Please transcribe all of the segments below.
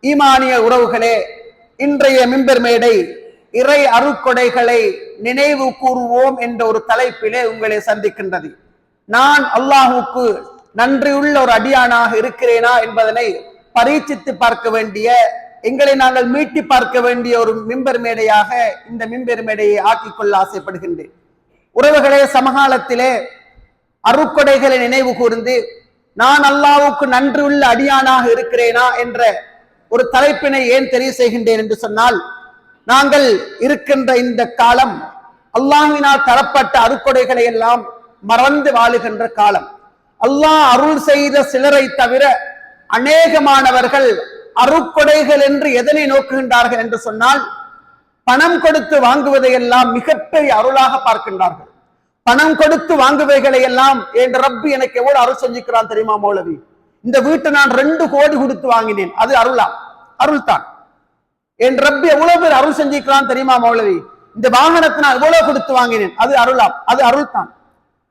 ஈமானிய உறவுகளே, இன்றைய மிம்பர் மேடை இறை அருட்கொடைகளை நினைவு கூறுவோம் என்ற ஒரு தலைப்பிலே உங்களை சந்திக்கின்றது. நான் அல்லாஹுக்கு நன்றியுள்ள ஒரு அடியானாக இருக்கிறேனா என்பதனை பரீட்சித்து பார்க்க வேண்டிய, எங்களை நாங்கள் மீட்டி பார்க்க வேண்டிய ஒரு மிம்பர் மேடையாக இந்த மிம்பர் மேடையை ஆக்கிக் கொள்ள ஆசைப்படுகின்றேன். உறவுகளே, சமகாலத்திலே அருட்கொடைகளை நினைவு கூர்ந்து நான் அல்லாஹ்வுக்கு நன்றியுள்ள அடியானாக இருக்கிறேனா என்ற ஒரு தலைப்பினை ஏன் தெரிவு செய்கின்றேன் என்று சொன்னால், நாங்கள் இருக்கின்ற இந்த காலம் அல்லாஹ்வினால் தரப்பட்ட அருட்கொடைகளை எல்லாம் மறந்து வாழுகின்ற காலம். அல்லாஹ் அருள் செய்த சிலரை தவிர அநேகமானவர்கள் அருட்கொடைகள் என்று எதனை நோக்குகின்றார்கள் என்று சொன்னால், பணம் கொடுத்து வாங்குவதையெல்லாம் மிகப்பெரிய அருளாக பார்க்கின்றார்கள். பணம் கொடுத்து வாங்குவைகளை எல்லாம் என் ரப்பி எனக்கு எவ்வளவு அருள் செஞ்சுக்கிறான் தெரியுமா மௌலவி, இந்த வீட்டை நான் 2 கோடி கொடுத்து வாங்கினேன், அது அருளா? அருள் தான். என் ரப்பி எவ்வளவு பேர் அருள் செஞ்சுக்கிறான் தெரியுமா மௌலவி, இந்த வாகனத்தை நான் எவ்வளவு கொடுத்து வாங்கினேன், அது அருளா? அது அருள் தான்.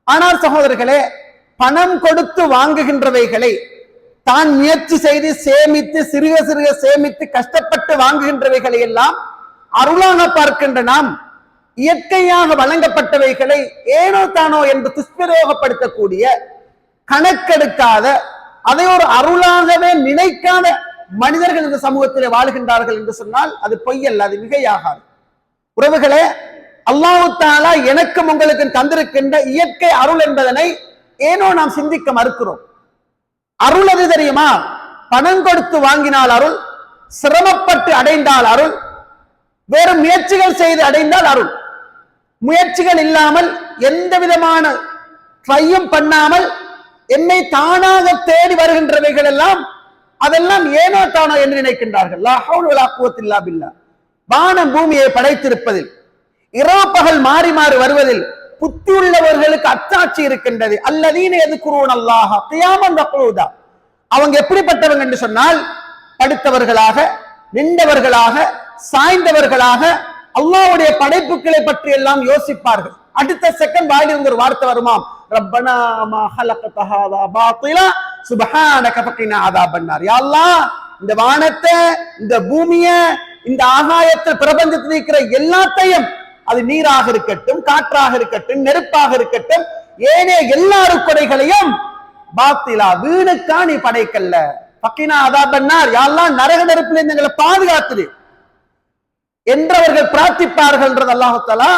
ஆனால் சகோதரர்களே, பணம் கொடுத்து வாங்குகின்றவைகளை தான் முயற்சி செய்து சேமித்து சிறுக சிறுக சேமித்து கஷ்டப்பட்டு வாங்குகின்றவைகளை எல்லாம் அருளாக பார்க்கின்ற நாம், இயற்கையாக வழங்கப்பட்டவைகளை ஏனோ தானோ என்று துஷ்பிரயோகப்படுத்தக்கூடிய, கணக்கெடுக்காத, அதை ஒரு அருளாகவே நினைக்காத மனிதர்கள் இந்த சமூகத்திலே வாழ்கின்றார்கள் என்று சொன்னால் அது பொய்யல்ல, அது மிகையாகாது. உறவுகளே, அல்லாஹ் தஆலா எனக்கும் உங்களுக்கு தந்திருக்கின்ற இயற்கை அருள் என்பதனை ஏனோ நாம் சிந்திக்க மறுக்கிறோம். அருள் அது தெரியுமா? பணம் கொடுத்து வாங்கினால் அருள், சிரமப்பட்டு அடைந்தால் அருள், வேறு முயற்சிகள் செய்து அடைந்தால் அருள். முயற்சிகள் இல்லாமல் எந்த விதமான ட்ரையும் பண்ணாமல் என்னை தானாக தேடி வருகின்றவைகள் எல்லாம் அதெல்லாம் ஏனோ தானோ என்று நினைக்கின்றார்கள். லா ஹவுல வலா குவத்த இல்லா பில்லாஹ். வானம் பூமியை படைத்திருப்பதில், இரவு பகல் மாறி மாறி வருவதில் புத்தி உள்ளவர்களுக்கு அத்தாட்சி இருக்கின்றது. அல்லதீன யذ்குரூன அல்லாஹ கியாமன் வ குஊதா. அவங்க எப்படிப்பட்டவங்க என்று சொன்னால், படுத்தவர்களாக, நின்றவர்களாக, சாய்ந்தவர்களாக அல்லாஹ்வுடைய படைப்புகளை பற்றி எல்லாம் யோசிப்பார்கள். அடுத்த செகண்ட் வாயிலிருந்து ஒரு வார்த்தை வருமாம், ரப்பனா மா ஹலகத ஹாதா பாத்திலா சுப்ஹானக ஃபகினா அஸாபன்னார். யா அல்லாஹ், இந்த வானத்தை, இந்த பூமியை, இந்த ஆகாயத்தில் பிரபஞ்சத்தில் இருக்கிற எல்லாத்தையும், அது நீராக இருக்கட்டும், காற்றாக இருக்கட்டும், நெருப்பாக இருக்கட்டும், ஏனே எல்லா கொடைகளையும் பாத்திலா, வீணுக்கா நீ படைக்கல்ல. ஃபகினா அஸாபன்னார், யா அல்லாஹ் நரக நெருப்பிலிருந்து எங்களை பாதுகாத்துடு என்றவர்கள் பிரார்த்திப்பார்கள் என்றது அல்லாஹ் தஆலா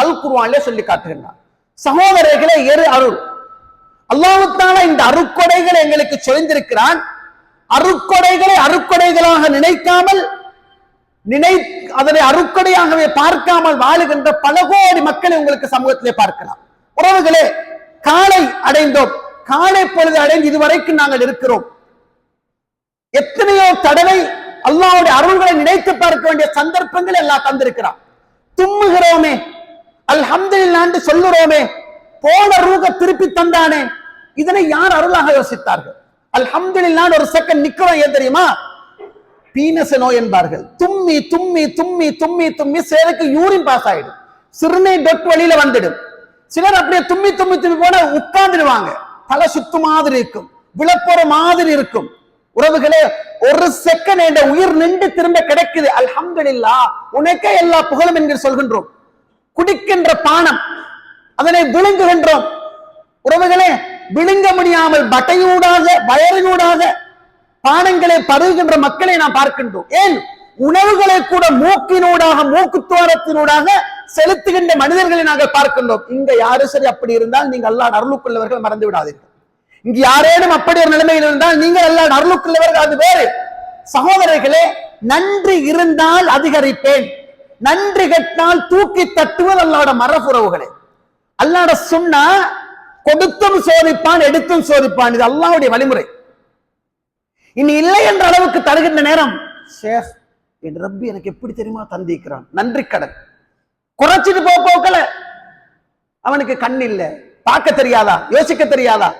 அல் குர்ஆனிலே சொல்லி காட்டுகிறார். சகோதரர்களே, எரு அருள். அல்லாஹ் தஆலா இந்த அருட்கொடைகளை எங்களுக்கு சொல்லியிருக்கிறான். அருட்கொடைகளை அருட்கொடைகளாக நினைக்காமல், அதனை அருட்கொடையாகவே பார்க்காமல் வாழுகின்ற பல கோடி மக்களை உங்களுக்கு சமூகத்திலே பார்க்கலாம். உறவுகளே, காலை அடைந்தோம், காலை பொழுது அடைந்து இதுவரைக்கும் நாங்கள் இருக்கிறோம். எத்தனையோ தடவை அல்லாஹ்வுடைய அருள்களை நினைத்து பார்க்க வேண்டிய சந்தர்ப்பங்கள் எல்லாம் தந்திருக்கிறான். தும்முகிறோமே, அல்ஹம்துலில்லாஹ் சொல்லுறோமே, போன ரூக திருப்பி தந்தானே, இதனை யார் அருளாக யோசித்தார்கள்? அல்ஹம்துலில்லாஹ் ஒரு செகண்ட் நிக்கிறோம், ஏன் தெரியுமா? பீனஸ் நோய் என்பார்கள். தும்மி தும்மி தும்மி தும்மி தும்மி சேருக்கு யூரின் பாஸ் ஆயிடும், சிறுநீர் டொட் வழியில வந்துடும். சிலர் அப்படியே தும்மி தும்மி தும்மி போன உட்கார்ந்துடுவாங்க, தலை சுத்து மாதிரி இருக்கும், விளப்போற மாதிரி இருக்கும். உறவுகளே, ஒரு செகண்ட் என்ற உயிர் நின்று திரும்ப கிடைக்குது, அல்ஹம்துலில்லாஹ், உனக்கே எல்லா புகழும் என்று சொல்கின்றோம். குடிக்கின்ற பானம், அதனை விழுங்குகின்றோம். உறவுகளே, விழுங்க முடியாமல் பட்டையூடாக, வயறினூடாக பானங்களை பருகுகின்ற மக்களை நாம் பார்க்கின்றோம். ஏன், உணவுகளை கூட மூக்கினூடாக, மூக்குத்துவாரத்தினூடாக செலுத்துகின்ற மனிதர்களை நாங்கள் பார்க்கின்றோம். இங்க யாரு சரி அப்படி இருந்தால் நீங்கள் அல்லாஹ் அருளுக்குள்ளவர்கள் மறந்து விடாதீர்கள். இங்க யாரேனும் அப்படி ஒரு நிலைமையில் இருந்தால் நீங்கள் அல்லாஹ் அருளுக்குள்ளவர்கள், அது வேறு. சகோதரர்களே, நன்றி இருந்தால் அதிகரிப்பேன், நன்றி கெட்டால் தூக்கி தட்டுவது அல்லாஹ்வுடைய மரபுறவுகளே. அல்லாஹ்வுடைய சுன்னா, கொடுத்தும் சோதிப்பான், எடுத்தும் சோதிப்பான். இது அல்லாஹ்வுடைய வழிமுறை. இனி இல்லை என்ற அளவுக்கு தருகின்ற நேரம், ஷேக் என் ரப்பி எனக்கு எப்படி தெரியுமா தந்திக்கிறான், நன்றி கடன். குறைச்சிட்டு போக்கல, அவனுக்கு கண் இல்ல, பார்க்க தெரியாதா, யோசிக்க தெரியாதா?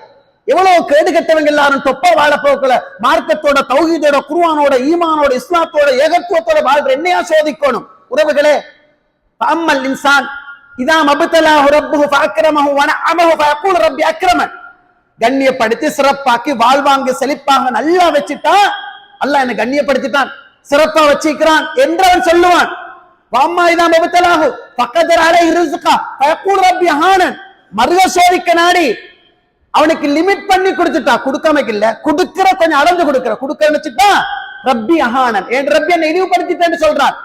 எவ்வளவு கேடு கெட்டவங்க எல்லாரும் தொப்ப வாழ போக்கல, மார்க்கத்தோட, தௌஹீதோட, குர்ஆனோட, ஈமானோட, இஸ்லாத்தோட, ஏகத்துவத்தோட வாழ்ற என்னையா சோதிக்கணும்? உறவுகளே, அம்மல் இன்சான் இதா மப்தலாஹு ரப்புஹு ஃபஅக்ரமஹு வ நஅமஹு ஃபயக்கூல் ரப்பி அக்ரமன். கண்ணியப்படுத்தி சிறப்பாக்கி வாழ்வாங்க செழிப்பாக நல்லா வச்சுட்டா அல்லாஹ் என்ன கண்ணியப்படுத்திட்டான். சிறப்பா வச்சிருக்கிறான் என்று அவன் சொல்லுவான். மருக சோதிக்க நாடி அவனுக்கு லிமிட் பண்ணி கொடுத்துட்டா, கொடுக்காம இல்ல, கொடுக்கிற கொஞ்சம் அளந்து கொடுக்க வச்சுட்டா ரப்பி அஹானன், என் ரப்பி என்னை இழிவுபடுத்திட்டேன்னு சொல்றான்.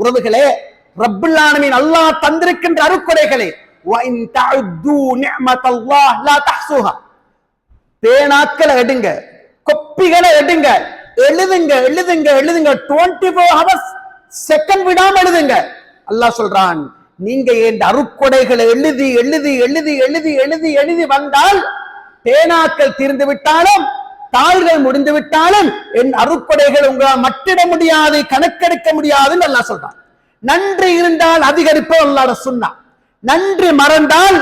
உறவுகளே, ரப்புல் ஆலமீன் அல்லாஹ் தந்திருக்கின்ற அருட்கொடைகளை பேனாக்களை எடுங்க, கொப்பிகளை எடுங்க, எழுதுங்க எழுதுங்க எழுதுங்க, 24 hours செகண்ட் விடாம எழுதுங்க. அல்லாஹ் சொல்றான், நீங்க என் அருட்கொடைகளை எழுதி எழுதி எழுதி எழுதி எழுதி எழுதி வந்தால் பேனாக்கள் தீர்ந்து விட்டாலும் தாள்கள் முடிந்து விட்டாலும் என் அருட்கொடைகள் உங்களால் மட்டிட முடியாது, கணக்கெடுக்க முடியாதுன்னு அல்லாஹ் சொல்றான். நன்றி இருந்தால் அதிகரிப்போம் அல்லாஹ் சொன்னான். நன்றி மறந்தால்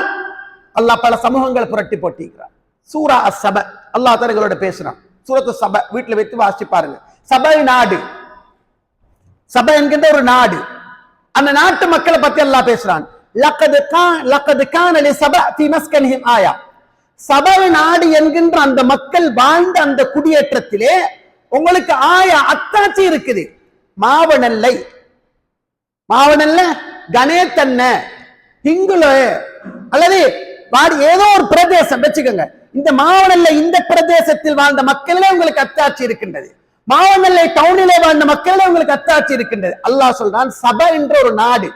அல்லாஹ் பல சமூகங்களை புரட்டி போட்டிருக்கிறார். சூரா அஸ்-சப அல்லாஹ் தஆலா பேசுறான். சூரத்து சப வீட்டுல வைத்து வாசி பாருங்க. சபை நாடு, சபை என்கின்ற ஒரு நாடு, அந்த நாட்டு மக்களை பத்தி அல்லாஹ் பேசுறான். லக்கத் கான லிஸப ஃபீ மஸ்கனிஹிம் ஆயா. சபை நாடு என்கின்ற அந்த மக்கள் வாழ்ந்த அந்த குடியேற்றத்திலே உங்களுக்கு ஆயா அத்தாட்சி இருக்குது. மாவனல்லை, மாவனல்ல கணேத்தன்ன ஹிங்குல அல்லது ஏதோ ஒரு பிரதேசம் வச்சுக்கோங்க. இந்த மாவனல்ல இந்த பிரதேசத்தில் வாழ்ந்த மக்களிலே உங்களுக்கு அத்தாட்சி இருக்கின்றது. மாவனல்லை டவுனிலே வாழ்ந்த மக்களிலே உங்களுக்கு அத்தாட்சி இருக்கின்றது. அல்லாஹ் சொல்றான், சபை என்ற ஒரு நாடு,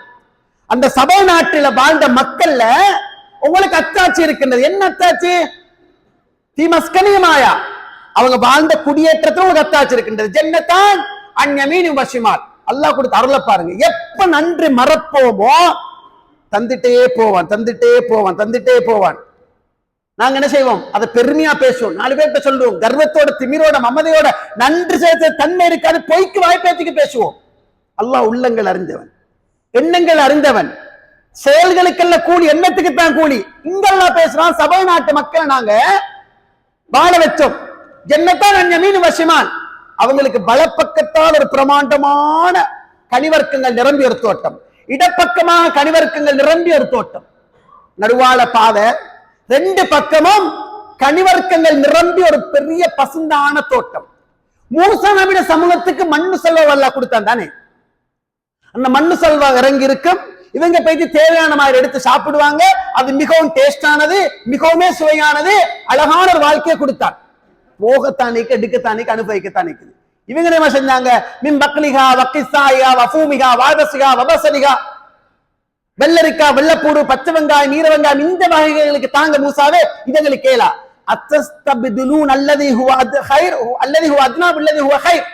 அந்த சபை நாட்டில வாழ்ந்த மக்கள்ல உங்களுக்கு அத்தாட்சி இருக்கின்றது. என்ன அத்தாட்சி? தீமஸ்கனியமாயா, அவங்க வாழ்ந்த குடியேற்றத்தில் உங்களுக்கு அத்தாட்சி இருக்கின்றது. ஜன்னத்தான் அன் யமீனி வ ஷிமால். அல்லாஹ் கொடுத்த அருளை பாருங்க. எப்ப நன்றி மறப்போமோ தந்துட்டே போவான், தந்துட்டே போவான், தந்துட்டே போவான். நாங்க என்ன செய்வோம்? அதை பெருமையா பேசுவோம், 4 பேர்கிட்ட சொல்லுவோம், கர்வத்தோட திமிரோட மமதையோட நன்றி செலுத்த தன்மை இருக்காது, பொய்க்கு வாய்ப்பேத்துக்கு பேசுவோம். அல்லாஹ் உள்ளங்கள் அறிந்தவன், எண்ணங்கள் அறிந்தவன், செயல்களுக்கெல்லாம் கூலி எண்ணத்துக்கு தான் கூலி. இங்கெல்லாம் பேசுறான். சபை நாட்டு மக்களை நாங்க வாழ வச்சோம். ஜன்னத்தான் அன் யமீனி வ ஷிமால். அவங்களுக்கு பலப்பக்கத்தால் ஒரு பிரமாண்டமான கனிவர்க்கங்கள் நிரம்பிய ஒரு தோட்டம், இடப்பக்கமாக கனிவர்க்கங்கள் நிரம்பிய ஒரு தோட்டம், நடுவாள பாதை, 2 பக்கமும் கனிவர்க்கங்கள் நிரம்பி ஒரு பெரிய பசுந்தான தோட்டம். மூசா நபியோட சமூகத்துக்கு மண்ணு செல்வம் அல்லாஹ் கொடுத்தான் தானே. அந்த மண்ணு செல்வம் இறங்கி இருக்கும். இவங்க போயிட்டு தேவையான மாதிரி எடுத்து சாப்பிடுவாங்க. அது மிகவும் டேஸ்டானது, மிகவும் சுவையானது, அழகான ஒரு வாழ்க்கையை கொடுத்தான். போகத்தானிக்கு, எடுக்கத்தானிக்கு, அனுபவிக்கத்தானிக்கு. இவங்க என்ன செஞ்சாங்க? மின் பக்லிகா வக்கிசாயா வஃபூமிகா வாதசிகா வபசனிகா, வெள்ளரிக்காய், வெள்ளப்பூடு, பச்சை வெங்காயம், நீர வெங்காயம், இந்த வகைகளுக்கு தாங்க மூசாவே இதங்களுக்கு கேளா. அத்தஸ்தபிதுலூன் அல்லதி ஹுவ கைர் அல்லதி ஹுவ அத்னா பில்லதி ஹுவ கைர்.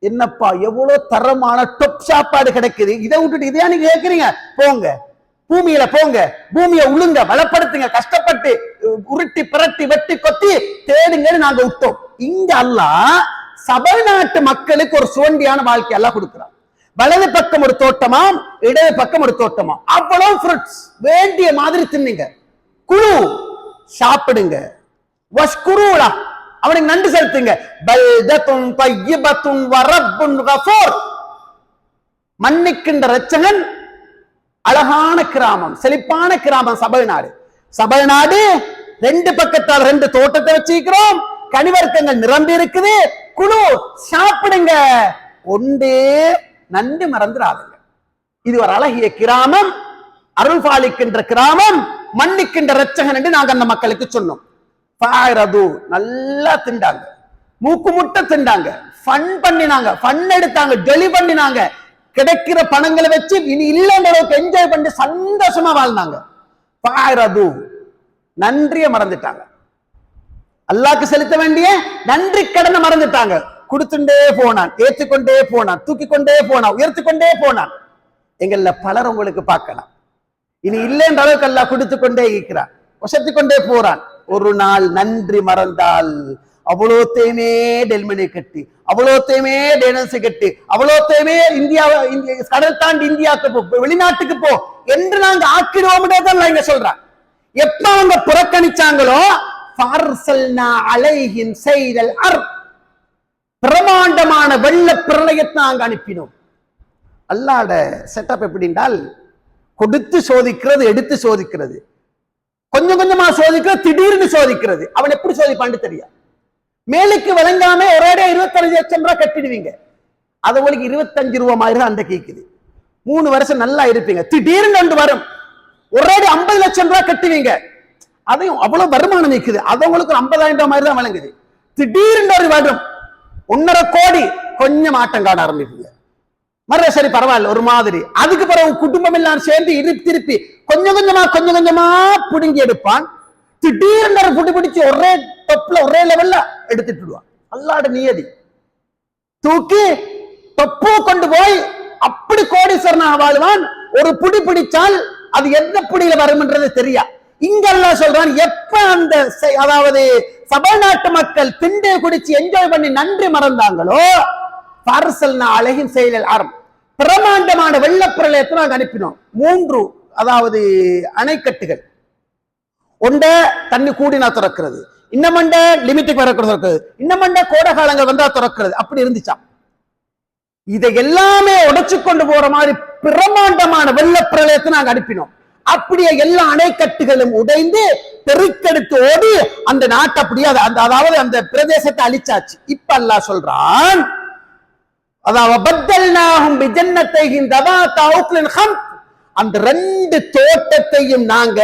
என்னப்பா எவ்வளவு தரமான டொப் சாப்பாடு கிடைக்குது, இதை விட்டுட்டு இதையா நீங்க கேட்கிறீங்க? போங்க பூமியில, போங்க பூமியை உளுங்க, பலப்படுத்துங்க, கஷ்டப்பட்டு உருட்டி பிரட்டி வெட்டி கொத்தி தேடுங்கன்னு நாங்க விட்டோம். இங்க அல்லாஹ் சபை நாட்டு மக்களுக்கு ஒரு சுவண்டியான வாழ்க்கை எல்லாம் கொடுக்கிறான். வலது பக்கம் ஒரு தோட்டமாம், இடது பக்கம் ஒரு தோட்டமாம், அவ்வளவு ஃப்ரூட்ஸ் வேண்டிய மாதிரி தின்னுங்க, குழு சாப்பிடுங்க, வஷ்குருலா அவனுக்கு நன்றி செலுத்துங்க. பல்தத்துன் தய்யிபத்துன் வ ரப்புன் கஃபூர். மன்னிக்கின்ற இரட்சகன், அழகான கிராமம், செழிப்பான கிராமம் சபை நாடு. சபை நாடு 2 பக்கத்தால் 2 தோட்டத்தை வச்சிருக்கிறோம், கனிவர்க்கங்கள் நிரம்பி இருக்குது, குழு சாப்பிடுங்க, ஒன்றே நன்றி மறந்துடாதுங்க. இது ஒரு அழகிய கிராமம், அருள் பாலிக்கின்ற கிராமம், மன்னிக்கின்ற இரட்சகன் என்று நாங்க அந்த மக்களுக்கு சொன்னோம். நல்லா திண்டாங்க, மூக்கு முட்டை திண்டாங்க, ஃபன் பண்ணினாங்க, ஃபன் எடுத்தாங்க, ஜொலி பண்ணினாங்க, கிடைக்கிற பணங்களை வச்சு இனி இல்லைன்ற அளவுக்கு என்ஜாய் பண்ணி சந்தோஷமா வாழ்ந்தாங்க. நன்றியை மறந்துட்டாங்க, அல்லாஹ்க்கு செலுத்த வேண்டிய நன்றி கடனை மறந்துட்டாங்க. கொடுத்துட்டே போனான், ஏற்றுக்கொண்டே போனான், தூக்கி கொண்டே போனான், உயர்த்தி கொண்டே போனான். எங்கள்ல பலர் உங்களுக்கு பார்க்கலாம், இனி இல்லைன்ற அளவுக்கு அல்லாஹ் கொடுத்து கொண்டே இருக்கிறான், வசத்தி கொண்டே போறான். ஒரு நாள் நன்றி மறந்தால் அவ்வளோத்தையுமே டெல்மனி கட்டி, அவ்வளோத்தையுமே டேனன்சி கட்டி, அவ்வளோத்தையுமே இந்தியா கடல் தாண்டி இந்தியாவுக்கு போ, வெளிநாட்டுக்கு போ என்று நாங்க ஆக்கிடுவோம் இங்க சொல்றான். எப்ப அவங்க புறக்கணிச்சாங்களோ பிரமாண்டமான வெள்ள பிரளயத்தை நாங்க அனுப்பினோம். அல்லாஹ்வோட செட்டப் எப்படின்றால், கொடுத்து சோதிக்கிறது, எடுத்து சோதிக்கிறது, கொஞ்சம் கொஞ்சமா சோதிக்கிறது, திடீர்னு சோதிக்கிறது. அவன் எப்படி சோதிப்பான்னு தெரியும். மேலுக்கு வழங்காம ஒரே 25 லட்சம் ரூபாய் கட்டிடுவீங்க. அது உங்களுக்கு 25 ரூபாய் மாதிரி தான் அந்த கேக்குது. 3 வருஷம் நல்லா இருப்பீங்க. திடீர்னு ஒன்று வரும், ஒரே 50 லட்சம் ரூபாய் கட்டுவீங்க. அதையும் அவ்வளவு வருமானம் நிற்குது, அது உங்களுக்கு 50,000 ரூபாய் மாதிரி தான் வழங்குது. திடீர்னு ஒரு வரும் 1.5 கோடி, கொஞ்சம் ஆட்டம் காண ஆரம்பிப்பீங்க. மறுபடியும் சரி பரவாயில்ல ஒரு மாதிரி. அதுக்கு பிறகு குடும்பம் எல்லாம் சேர்ந்து திருப்பி கொஞ்சம் கொஞ்சமா புடுங்கி எடுப்பான். திடீர்னு புடி பிடிச்சு ஒரே தொப்புல ஒரே லெவல்ல எடுத்துட்டு விடுவான். அல்லாஹ்வுடைய நியதி. தூக்கி தொப்பு கொண்டு போய் அப்படி கோடீஸ்வரனாக வாழ்வான். ஒரு புடி பிடிச்சால் அது எந்த புடியில வரும்ன்றது தெரியா. இங்க அல்லாஹ் சொல்றான், எப்ப அந்த அதாவது சபை நாட்டு மக்கள் திண்டை குடிச்சு என்ஜாய் பண்ணி நன்றி மறந்தாங்களோ, பார்சல்னா அழகின் செயலில் பிரமாண்டமான வெள்ளப்பிரளயத்தை நாங்கள் அனுப்பினோம். 3 அதாவது அணைக்கட்டுகள். ஒண்ட தண்ணி கூடினா திறக்கிறது, இன்னமண்ட லிமிட்டுக்கு வர திறக்கிறது, இன்னமண்ட கோடை காலங்கள் வந்தா திறக்கிறது. அப்படி இருந்துச்சா. இதை எல்லாமே உடைச்சு கொண்டு போற மாதிரி பிரமாண்டமான வெள்ளப்பிரளயத்தை நாங்கள் அனுப்பினோம். அப்படியே எல்லா அணைக்கட்டுகளும் உடைந்து பெருக்கெடுத்து ஓடி அந்த நாட்டை அப்படியே அதாவது அந்த பிரதேசத்தை அழிச்சாச்சு. இப்ப அல்லாஹ் சொல்றான், அந்த 2 தோட்டத்தையும் நாங்க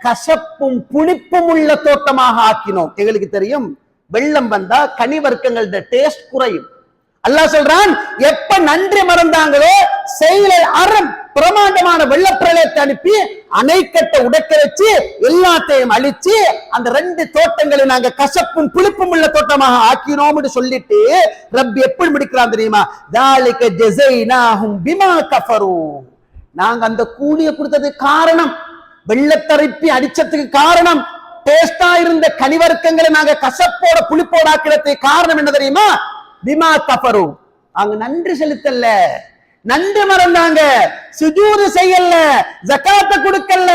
கசப்பும் புளிப்பும் உள்ள தோட்டமாக ஆக்கினோம். எங்களுக்கு தெரியும், வெள்ளம் வந்தா கனி வர்க்கங்களோட டேஸ்ட் குறையும். அல்லாஹ் சொல்றான், எப்ப நன்றி மறந்தாங்களோ செயலில் பிரமாண்டமான வெள்ளப்பிரளயத்தை அனுப்பி அணைக்கட்டை உடைக்க வச்சு எல்லாத்தையும் அழிச்சு அந்த 2 தோட்டங்களை நாங்க கசப்பும் புளிப்பும் உள்ள தோட்டமாக ஆக்கினோம்னு சொல்லிட்டு ரப்பி எப்படி முடிக்கிறான் தெரியுமா? தாலிக ஜஸைனாஹும் பிமா கஃபரு. நாங்க அந்த கூலியை கொடுத்தது காரணம், வெள்ளத்தரிப்பி அடிச்சதுக்கு காரணம், டேஸ்டா இருந்த கனிவர்க்கங்களை நாங்க கசப்போட புளிப்போட ஆக்கிறதுக்கு காரணம் என்ன தெரியுமா? பிமா கஃபரு. அங்க நன்றி செலுத்தல, நன்றி மறந்தாங்க, சுஜூது செய்யல, ஜகாத்தை கொடுக்கல,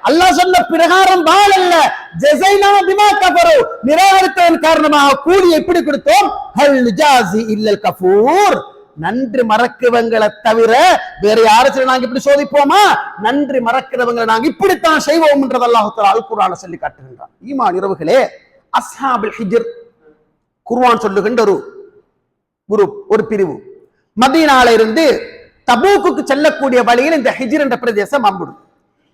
அல்லாஹ் சொன்ன பிரகாரம் வாழல்ல. ஜஸைனா பிமா கஃபரு, நிராகரித்ததன் காரணமாக கூலி எப்படி கொடுத்தோம்? ஹல் ஜாஸி இல்லல் கஃபூர். நன்றி மறக்கிறவங்களை தவிர வேற யாரும் நாங்க இப்படி சோதிப்போமா? நன்றி மறக்கிறவங்களை நாங்க இப்படித்தான் செய்வோம் என்றது அல்லாஹ் தஆலா அல் குர்ஆன்ல சொல்லி காட்டுகின்றான். ஈமான் இரவுகளே, அஸ்ஹாபுல் ஹிஜ்ர் குர்ஆன் சொல்லுகின்ற ஒரு பிரிவு மதீனால இருந்து தபூக்குக்கு செல்லக்கூடிய வழியில் இந்த ஹிஜ்ர் என்ற பிரதேசம் அம்புடும்.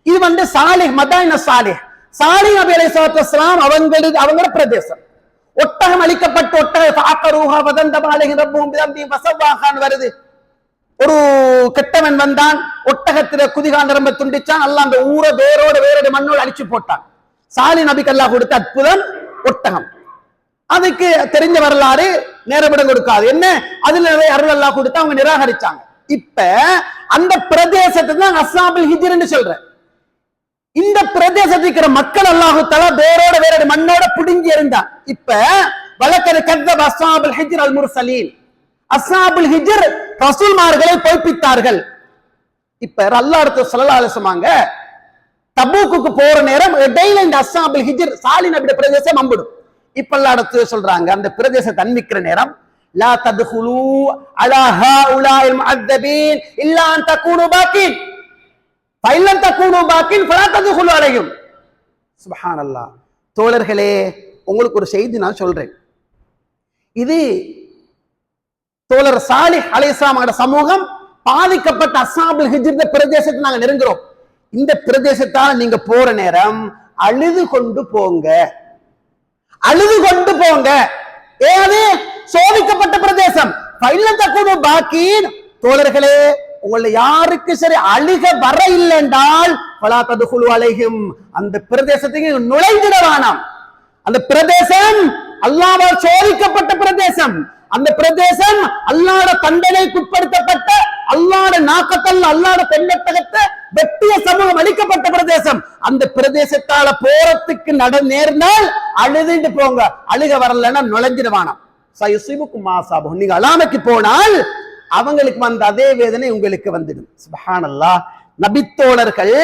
இது சாலிஹ் மதாயின சாலிஹ் நபி அலைஹிஸ்ஸலாத்து வஸ்ஸலாம் அவங்களோட பிரதேசம். ஒட்டகம் அளிக்கப்பட்ட ஒட்டகம் வருது. ஒரு கெட்டவன் வந்தான், ஒட்டகத்தில குதிகால் நிரம்ப துண்டிச்சான். அல்லாஹ் அந்த ஊரை வேரோட மண்ணோடு அழிச்சு போட்டான். சாலிஹ் நபிக்கு அல்லாஹ் கொடுத்த அற்புதம் ஒட்டகம். அதுக்கு தெரிஞ்ச வரலாறு நேரமிடம் கொடுக்காது. என்ன அதுல நிறைய அருள் அல்லாஹ் கொடுத்து அவங்க நிராகரிச்சாங்க. இப்ப அந்த பிரதேசத்தை தான் அஸ்ஹாபுல் ஹிஜ்ர் என்று சொல்றேன். இந்த பிரதேசத்துக்கு மக்கள் அல்லாஹ் தஆலா வேரோட மண்ணோட புடுங்கி இருந்தான். இப்ப வலக்கது கذب அஸ்ஹாபுல் ஹிஜ்ர் அல் முர்சலீன், அஸ்ஹாபுல் ஹிஜ்ர் ரசூல்மார்களை பொய்ப்பித்தார்கள். இப்ப அல்லாஹ் ஸல்லல்லாஹு அலைஹி வஸல்லம் தபூக்குக்கு போற நேரம் இடையில இந்த அஸ்ஹாபுல் ஹிஜ்ர் சாலிஹ் நபியோட பிரதேசம் அம்பிடும். இப்ப அல்லாஹ் சொல்றாங்க, அந்த பிரதேசத்தை அன்மிக்கிற நேரம் லா தத்குலூ அலா ஹாஉலாஇல் முஅத்தபீன் இல்லா அன் தகூனு பாக்கின் ஃபைலன் தகூனு பாக்கின் ஃபலா தத்குலூ அலைஹிம். சுப்ஹானல்லாஹ். தோழர்களே, உங்களுக்கு ஒரு செய்தி நான் சொல்றேன். இது தோழர் சாலிஹ் அலைஹிஸ்ஸலாமோட சமூகம் பாதிக்கப்பட்ட அஸ்ஹாபுல் ஹிஜ்ர் பிரதேசத்தை நாங்க நெருங்குறோம். இந்த பிரதேசத்தால நீங்க போற நேரம் அழுது கொண்டு போங்க, அழுது கொண்டு போங்க. ஏது சோதிக்கப்பட்ட பிரதேசம். தோழர்களே, உங்களை யாருக்கு சரி அழுக வர இல்லை என்றால் அந்த பிரதேசத்துக்கு நுழைந்திட வேணாம். அந்த பிரதேசம் அல்லாஹ்வால் சோதிக்கப்பட்ட பிரதேசம். அந்த பிரதேசம் அல்லாஹ்வுடைய தண்டனைக்கு உட்படுத்தப்பட்ட, அல்லாஹ்வுடைய நாக்கத்தல் அல்லாஹ்வுடைய பெண்ணத்தகத்தை வெட்டிய சமூகம் அளிக்கப்பட்ட பிரதேசம். அந்த பிரதேசத்தால போறதுக்கு நேர்ந்தால் அழுதுட்டு போங்க, அழுக வரலன்னா நுழைஞ்சிடுவானா. நீங்க அலாமைக்கு போனால் அவங்களுக்கு வந்த அதே வேதனை உங்களுக்கு வந்துடும். சுப்ஹானல்லாஹ். நபித்தோழர்கள்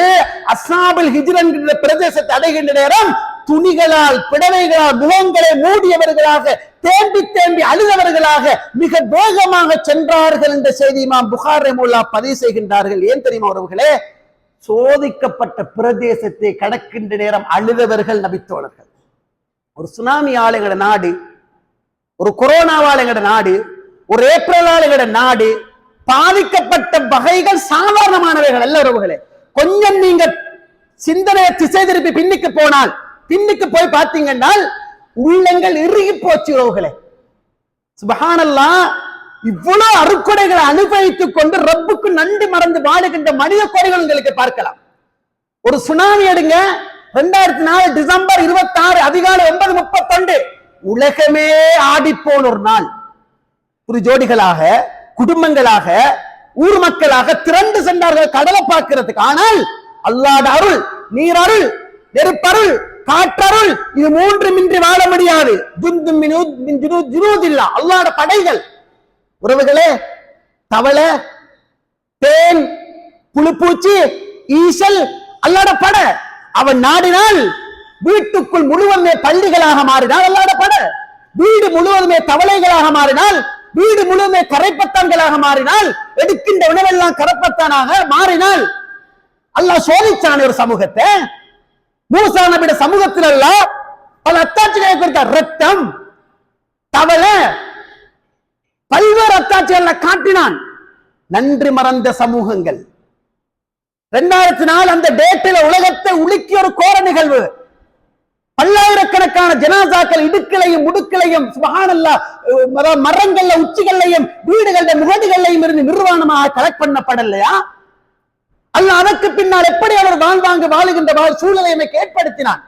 அஸ்ஹாபுல் ஹிஜ்ர் என்கிற பிரதேசத்தை அடைகின்ற நேரம் துணிகளால் பிடவைகளால் முகங்களை மூடியவர்களாக தேம்பி அழுதவர்களாக மிக வேகமாக சென்றார்கள் என்ற செய்தி இமாம் புகாரி ரஹ்மத்துல்லாஹ் பதிவு செய்கின்றார்கள். ஏன் தெரியுமா அவர்களே? சோதிக்கப்பட்ட பிரதேசத்தை கடக்கின்ற நேரம் அழுதவர்கள் நபித்தோழர்கள். ஒரு சுனாமியால் எங்கட நாடு, ஒரு கொரோனாவால் எங்கட நாடு, ஒரு ஏப்ரலாளர்கள நாடு பாதிக்கப்பட்ட வகைகள் சாதாரணமானவைகள் அல்ல உறவுகளே. கொஞ்சம் நீங்க சிந்தனையை திசை திருப்பி பின்னுக்கு போய் பார்த்தீங்கன்னா உள்ளங்கள் இறுகி போச்சு உறவுகளே. சுப்ஹானல்லாஹ், இவ்வளவு அருக்கொடைகளை அனுபவித்துக் கொண்டு ரப்புக்கு நன்றி மறந்து வாழுகின்ற மனித கொடைகள் உங்களுக்கு பார்க்கலாம். ஒரு சுனாமி எடுங்க, 2004 டிசம்பர் 26 அதிகாலை 9:32 உலகமே ஆடிப்போன ஒரு நாள். ஒரு ஜோடிகளாக, குடும்பங்களாக, ஊர் மக்களாக திரண்டு சென்றார்கள் கடலை பார்க்கிறதுக்கு. ஆனால் அல்லாஹ்வுடைய அருள், நீர் அருள், நெருப்பருள், காற்றருள், இது மூன்றுமின்றி வாழ முடியாது. அல்லாஹ்வுடைய படைகள் உறவுகளே, தவளை, தேன், புழுப்பூச்சி, ஈசல், அல்லாஹ்வுடைய படை. அவன் நாடினால் வீட்டுக்குள் முழுவதுமே பள்ளிகளாக மாறினால் அல்லாஹ்வுடைய படை. வீடு முழுவதுமே தவளைகளாக மாறினால், வீடு முழுவதுமே கரைப்பத்தான்களாக மாறினால், எடுக்கின்ற உணவெல்லாம் கரைப்பத்தானாக மாறினால் அல்லாஹ் சோதிச்சான ஒரு சமூகத்தை. மூசா நபியுடைய சமூகத்தில் அல்லாஹ் பல அத்தாட்சிகளை கொடுத்தார். ரத்தம், தவளை, பல்வேறு அத்தாட்சிகளை காட்டினான். நன்றி மறந்த சமூகங்கள். 2004 அந்த டேட்டில் உலகத்தை உலுக்கிய ஒரு கோர நிகழ்வு. பல்லாயிரக்கணக்கான ஜனாசாக்கள் இடுக்களையும் முடுக்களையும் சுப்ஹானல்லாஹ் மரங்கள்ல உச்சிகளையும் வீடுகளின் முகடுகளையும் இருந்து நிர்வாணமாக கலெக்ட் பண்ணப்படலையா? அல்லாஹ் அதற்கு பின்னால் எப்படி அவர் வாழுகின்ற சூழ்நிலையை ஏற்படுத்தினான்.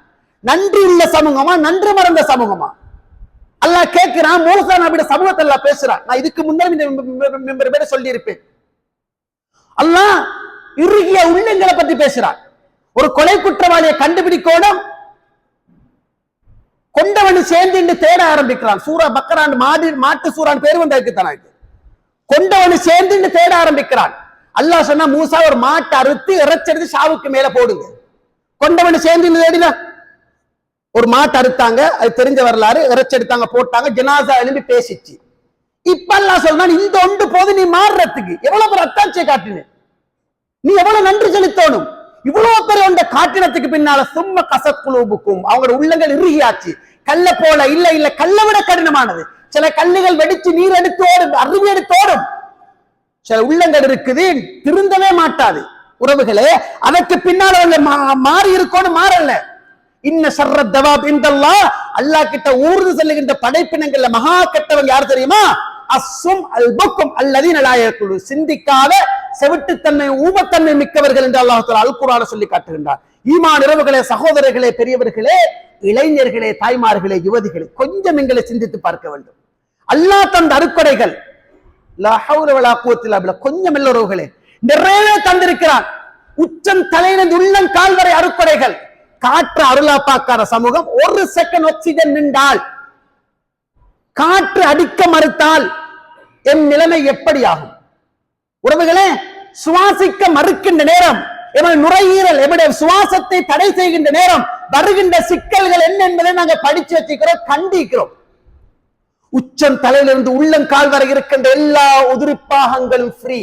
நன்றி உள்ள சமூகமா, நன்றி மறந்த சமூகமா? அல்லாஹ் கேட்கிறான். மூசா நபியுடைய சமூகத்தில் அல்லாஹ் பேசுறான். நான் இதுக்கு முன்னாடி சொல்லி இருப்பேன். அல்லாஹ் இறுகிய உள்ளங்களை பத்தி பேசுறான். ஒரு கொலை குற்றவாளியை கண்டுபிடிக்கணும், கொண்டவன் சேர்ந்து தேட ஆரம்பிக்கிறான். சூரா பக்கரான் மாட்டு சூரான் பேர் வந்திருக்கு தனக்கு. கொண்டவன் சேர்ந்து தேட ஆரம்பிக்கிறான். அல்லாஹ் சொன்னா, மூசா ஒரு மாட்டை அறுத்து இறைச்செடுத்து ஷாவுக்கு மேல போடுங்க. கொண்டவன் சேர்ந்து தேடினா ஒரு மாட்டை அறுத்தாங்க, அது தெரிஞ்ச வரலாறு. இறைச்செடுத்தாங்க, போட்டாங்க, ஜனாசா எழுப்பி பேசிச்சு. இப்ப அல்லாஹ் சொல்றான், இந்த ஒன்று போது நீ மாறுறதுக்கு எவ்வளவு ஒரு அத்தாட்சியை காட்டின, நீ எவ்வளவு நன்றி செலுத்தணும். இவ்வளவு பெரிய ஒன்றை காட்டினத்துக்கு பின்னால சும்மா கசத் குலூபுக்கும், அவங்களோட உள்ளங்கள் இறுகியாச்சு. கல்ல போல இல்ல கல்லை விட கடினமானது. சில கல்லுகள் வெடிச்சு நீர் எடுத்து ஓடும், அருவி எடுத்து ஓடும். சில உள்ளங்கள் இருக்குது, திருந்தவே மாட்டாது. உறவுகளே, அதற்கு பின்னால மாறி இருக்கணும், மாறல. இன்ன ஷர்ர தவாப் இன்தல்லாஹ், அல்லாஹ் கிட்ட ஊர்ந்து செல்லுகின்ற படைப்பினங்கள்ல மகா கெட்டவங்க யார் தெரியுமா? அஸ்ஸும் அல் புக்கும் அல்லதீன லா யகுலு, சிந்திக்காத செவிட்டுத்தன்மை ஊமத்தன்மை மிக்கவர்கள் என்று அல்லாஹ் தஆலா அல் குர்ஆன்ல சொல்லி காட்டுகின்றார். ஈமான் இரவுகளே, சகோதரர்களே, பெரியவர்களே, இளைஞர்களே, தாய்மார்களே, யுவதிகளே, கொஞ்சம் எங்களை சிந்தித்து பார்க்க வேண்டும். அல்லாஹ் தந்த அருக்கொடைகள் லா ஹவுல வலா குவத்த இல்லா பில்லாஹ், கொஞ்சம் இல்ல உறவுகளே, நிறைய தந்திருக்கிறான். உச்சம் தலையிலிருந்து உள்ளம் கால் வரை அருக்கொடைகள். காற்று அருளா பார்க்காத சமூகம் ஒரு செகண்ட் ஆக்சிஜன் நின்றால், காற்று அடிக்க மறுத்தால் என் நிலைமை எப்படி ஆகும்? உறவுகளே, சுவாசிக்க மறுக்கின்ற நேரம், எமது நுரையீரல் எம்முடைய சுவாசத்தை தடை செய்கின்ற நேரம் வருகின்ற சிக்கல்கள் என்ன என்பதை நாங்கள் படிச்சு வச்சுக்கிறோம், கண்டிக்கிறோம். உச்சம் தலையிலிருந்து உள்ளங்கால் வரை இருக்கின்ற எல்லா உதிரிப்பாகங்களும் ஃப்ரீ.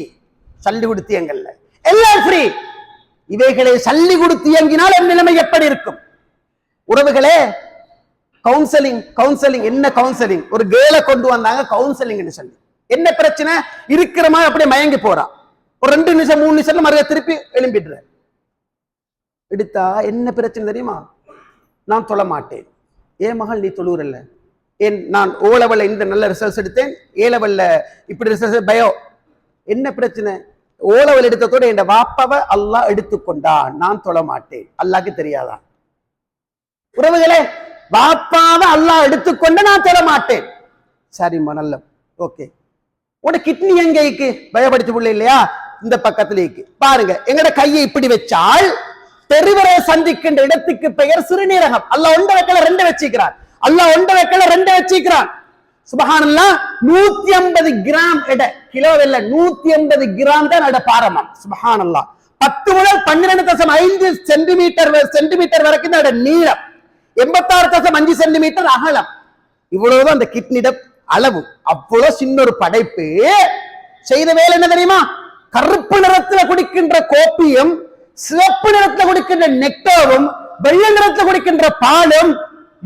சல்லி கொடுத்து இயங்கல்ல, எல்லாம் ஃப்ரீ. இவைகளை சல்லி கொடுத்து இயங்கினால் என் நிலைமை எப்படி இருக்கும்? உறவுகளே, கவுன்சிலிங் என்ன கவுன்சிலிங்? ஒரு கேர்ளை கொண்டு வந்தாங்க கவுன்சிலிங் சொல்லி. என்ன பிரச்சனை? இருக்கிற மாதிரி அப்படியே மயங்கி போறான். ஒரு 2 நிமிஷம் 3 நிமிஷத்துல மறுபடியும் திருப்பி எழும்பிடுற. எடுத்தா என்ன பிரச்சனை தெரியுமா? நான் தொழ மாட்டேன். ஏன் மகள் நீ தொழுறல்ல? ஏன் நான் ஓ லெவல்ல இந்த நல்ல ரிசல்ட்ஸ் எடுத்தேன், ஏ லெவல்ல இப்படி ரிசல்ட்ஸ் பயோ. என்ன பிரச்சனை? ஓ லெவல் எடுத்ததோட என் வாப்பாவை அல்லாஹ் எடுத்துக்கொண்டான், நான் தொழ மாட்டேன். அல்லாஹ்க்கு தெரியாதா? உறவுகளே, வாப்பாவை அல்லாஹ் எடுத்துக்கொண்ட நான் தொழ மாட்டேன். சரிம்மா, நல்ல ஓகே. உட கிட்னி எங்க இருக்கு? பயப்படுத்தி புள்ள இல்லையா? இந்த பக்கத்துல இருக்கு. பாருங்க, எங்கட கையை இப்படி வச்சால் தெருவரை சந்திக்கின்ற இடத்துக்கு பெயர் சிறுநீரகம். அல்லாஹ் ஒன்றை வைக்கல 2 வச்சிருக்கிறான். அல்லாஹ் ஒன்றை வைக்கல 2 வச்சிருக்கிறான். சுப்ஹானல்லாஹ், 150 கிராம் எடை, கிலோ இல்ல, 150 கிராம் தான் எடை பாரமாம். சுப்ஹானல்லாஹ், 10 முதல் 12.5 சென்டிமீட்டர் வரைக்கும் தான் நீளம், 86.5 சென்டிமீட்டர் அகலம். இவ்வளவுதான் அந்த கிட்னிட அளவு. அவ்வளவு சின்ன ஒரு படைப்பு செய்த வேலை என்ன தெரியுமா? கருப்பு நிறத்தில் குடிக்கின்ற கோப்பியும், சிவப்பு நிறத்தில் குடிக்கின்ற நெக்டாரும், வெள்ளை நிறத்தில் குடிக்கின்ற பாலும்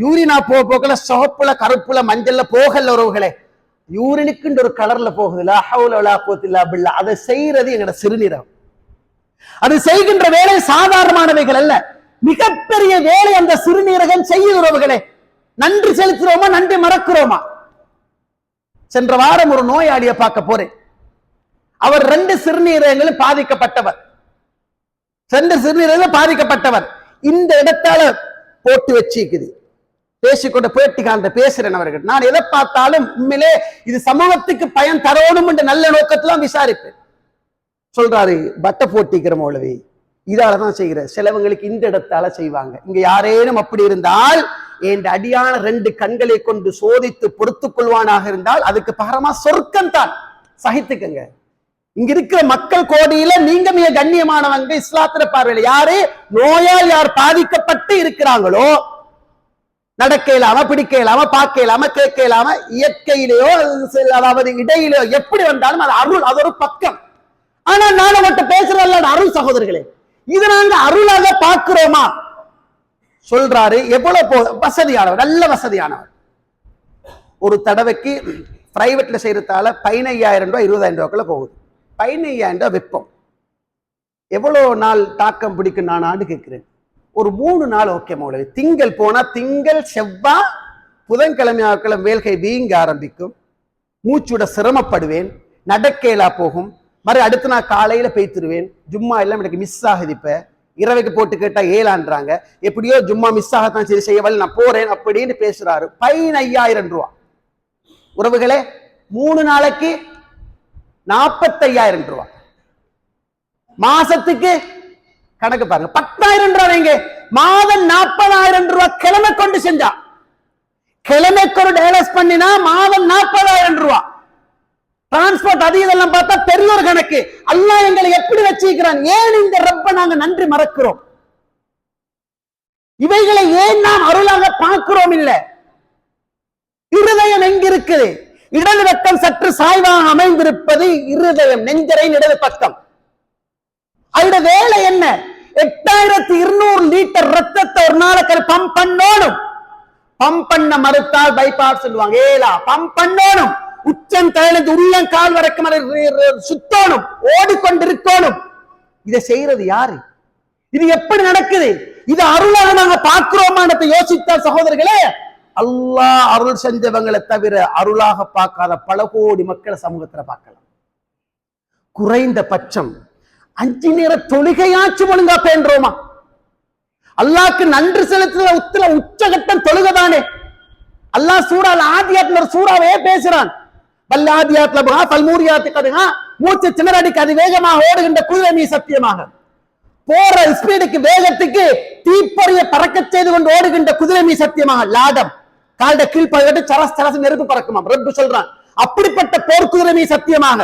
யூரினா போகல சிவப்புல கருப்புல மஞ்சள்ல போகல உறவுகளே. யூரினுக்குன்ற ஒரு கலர்ல போகுது, லா ஹவுல வலா குவத்த இல்லா பில்லாஹ். அதை செய்யறது எங்கட சிறுநீரகம். அது செய்கின்ற வேலை சாதாரணமானவைகள் அல்ல, மிகப்பெரிய வேலை அந்த சிறுநீரகம் செய்யுது. உறவுகளே, நன்றி செலுத்துறோமா, நன்றி மறக்கிறோமா? சென்ற வாரம் ஒரு நோயாளியை பார்க்க போறேன். அவர் 2 சிறுநீரகங்களும் பாதிக்கப்பட்டவர். 2 சிறுநீரகங்களும் பாதிக்கப்பட்டவர். இந்த இடத்தால போட்டு வச்சிருக்குது. பேசிக்கொண்டு பேட்டி காண்ற பேசுறேன் அவர்கள். நான் எதை பார்த்தாலும் உண்மையிலே இது சமூகத்துக்கு பயன் தரணும் என்ற நல்ல நோக்கத்துல விசாரிப்பேன். சொல்றாரு, பட்டை போட்டிக்கிற மௌலவி இதாலதான் செய்கிற சிலவங்களுக்கு இந்த இடத்தால செய்வாங்க. இங்க யாரேனும் அப்படி இருந்தால் என் அடியான 2 கண்களை கொண்டு சோதித்து பொறுத்துக் கொள்வானாக இருந்தால் அதுக்கு பகரமா சொர்க்கம் தான். சகித்துக்கங்க. இங்க இருக்கிற மக்கள் கோடியில நீங்க மிக கண்ணியமானவங்க. இஸ்லாத்திர பார்வையில யாரு நோயால் யார் பாதிக்கப்பட்டு இருக்கிறாங்களோ, நடக்க இல்லாம, பிடிக்க இல்லாம, பார்க்க இல்லாம, கேட்க இல்லாம, இயற்கையிலேயோ அதாவது இடையிலோ எப்படி வந்தாலும் அது அருள், அது ஒரு பக்கம். ஆனா நான் அவட்ட பேசுறதல்ல அருள் சகோதரர்களே, இது நாங்க அருளாக பார்க்கிறோமா? சொல்றாரு, எவ்வளவு வசதியானவர், நல்ல வசதியானவர். ஒரு தடவைக்கு பிரைவேட்ல செய்யறதால 15,000 ரூபாய் 20,000 ரூபாய்க்குள்ள போகுது. 15,000 ரூபாய் வெப்பம். எவ்வளவு நாள் தாக்கம் பிடிக்கும் நான் கேட்கிறேன். ஒரு 3 நாள் ஓகே மௌலவி. திங்கள் போனா திங்கள், செவ்வாய், புதன்கிழமை வேல்கை வீங்க ஆரம்பிக்கும். மூச்சுட சிரமப்படுவேன், நடக்கலா போகும். மறு அடுத்த நாள் காலையில பெய்த்துருவேன். ஜும்மா எல்லாம் எனக்கு மிஸ் ஆகுது. இப்ப இரவைக்கு போட்டு கேட்டா 7 எப்படியோ ஜும்மா மிஸ் ஆகத்தான் சரி, செய்யவல் நான் போறேன் அப்படின்னு பேசுறாரு. 15,000 ரூபாய். உறவுகளே, 3 நாளைக்கு 45,000 ரூபாய். மாசத்துக்கு கணக்கு பாருங்க, 10,000 ரூபாய். மாதம் 40,000 ரூபாய் கிழமை கொண்டு செஞ்சா, கிழமைக்கு ஒரு டேலஸ் பண்ணினா மாதம் 40,000 ரூபாய். டிரான்ஸ்போர்ட் அது இதெல்லாம் பார்த்தா பெரிய ஒரு கணக்கு. அல்லாஹ் எங்களை எப்படி வச்சிருக்கிறான்? ஏன் இந்த ரப்ப நாங்க நன்றி மறக்கிறோம்? இவைகளை ஏன் நாம் அருளாக பார்க்கிறோம்? இல்ல, இருதயம் எங்க இருக்குது? இடது பக்கம் சற்று சாய்வாக அமைந்திருப்பது இருதயம், நெஞ்சரையின் இடது பக்கம். அதோட வேலை என்ன? 8,200 லிட்டர் ரத்தத்தை ஒரு நாளைக்கு பம்ப் பண்ணணும். பம்ப் பண்ண மறுத்தால் பைபாஸ் சொல்லுவாங்க. பம்ப் பண்ணணும். உச்சம் தயலந்து உள்ளம் கால் வரைக்கும் சுத்தணும், ஓடிக்கொண்டிருக்கணும். இதை செய்யறது யாரு? இது எப்படி நடக்குது? இது அருளாக நாங்க பார்க்கிறோமான்னு யோசித்தால் சகோதரர்களே, அல்லாஹ் அருள் செஞ்சவங்களை தவிர அருளாக பார்க்காத பல கோடி மக்களை சமூகத்துல பார்க்கலாம். குறைந்த பட்சம் 5 நேர தொழுகையாச்சும் ஒழுங்கா பேன்றோமா? அல்லாஹ்க்கு நன்றி செலுத்துற உச்சகட்டம் தொழுகதானே. அல்லாஹ் சூறால ஆதியாத்ல ஒரு சூறாவே பேசுறான். வல்லாதியாத்ல பல்மூரியாத்து கதுங்க, மூச்சு திணறடிக்கு அது வேகமாக ஓடுகின்ற குதிரை மீ சத்தியமாக, போற ஸ்பீடுக்கு வேகத்துக்கு தீப்பொறியை பறக்க செய்து கொண்டு ஓடுகின்ற குதிரை மீ சத்தியமாக, லாடம் கால்ட கீழ் பழகிட்டு சரஸ் சரசு நெருப்பு பறக்குமாம். ரப்பு சொல்றான், அப்படிப்பட்ட போர்க்குதிரை மீ சத்தியமாக.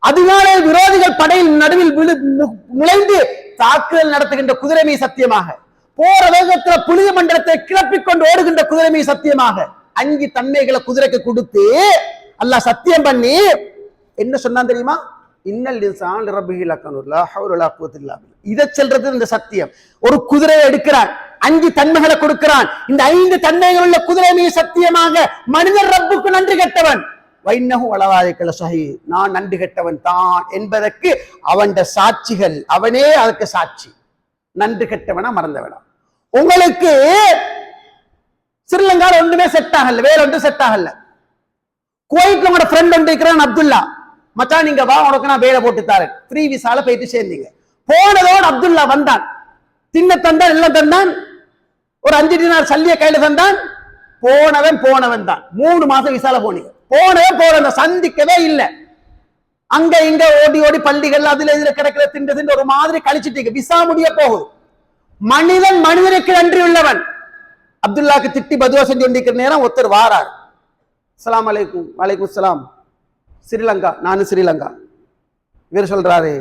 அதனாலே விரோதிகள் படையில் நடுவில் நுழைந்து தாக்குதல் நடத்துகின்ற குதிரை மீ சத்தியமாக, போற வேகத்துல புனித மண்டலத்தை கிளப்பிக் கொண்டு ஓடுகின்ற குதிரை மீ சத்தியமாக. 5 தன்மைகளை குதிரைக்கு கொடுத்து அல்லாஹ் சத்தியம் பண்ணி என்ன சொன்னான் தெரியுமா? இன்னல் இன்சான் லிரப்பிஹி லகனூர் லா ஹவ்ல வலா குவத்த இல்லா பில்லாஹ். இத சொல்றது இந்த சத்தியம். ஒரு குதிரையை எடுக்கிறான், 5 தன்மைகளை கொடுக்கிறான். இந்த 5 தன்மைகள் உள்ள குதிரை மீது சத்தியமாக மனிதர் ரப்புக்கு நன்றி கெட்டவன், வைன்னஹு வலவாலிக்கல ஸஹீ, நான் நன்றி கெட்டவன் தான் என்பதற்கு அவன் சாட்சிகள், அவனே அதுக்கு சாட்சி. நன்றி கெட்டவனா மறந்தவனா? உங்களுக்கு ஸ்ரீலங்கால ஒன்றுமே செட் ஆகல, வேற ஒன்று செட் ஆகல. குவைட்ல உங்களோட ஃப்ரெண்ட் ஒன்று இருக்கிறான், அப்துல்லா. மச்சான் நீங்க வா, உனக்கு நான் வேலை போட்டு தரேன். ஃப்ரீ விசால போயிட்டு சேர்ந்தீங்க. போனதோடு அப்துல்லா வந்தான், தின்ன தந்தான், எல்லாம் தந்தான், ஒரு 5 தினார் சல்லிய கையில தந்தான். போனவன் தான். 3 மாசம் விசால போனீங்க. போன சந்திக்கவே இல்லை. அங்க இங்க ஓடி ஓடி பள்ளிகள் அதுல இதுல கிடைக்கிற திண்டு ஒரு மாதிரி கழிச்சிட்டீங்க. விசா முடிய போகுது. மனிதனுக்கு நன்றி உள்ளவன். அப்துல்லாக்கு திட்டி பதுவா செஞ்சு கொண்டிருக்கிற நேரம் ஒருத்தர் வாரார். அஸ்ஸலாமு அலைக்கும். வலைக்கும் சலாம். ஸ்ரீலங்கா. நானும் ஸ்ரீலங்கா. இவர் சொல்றாரு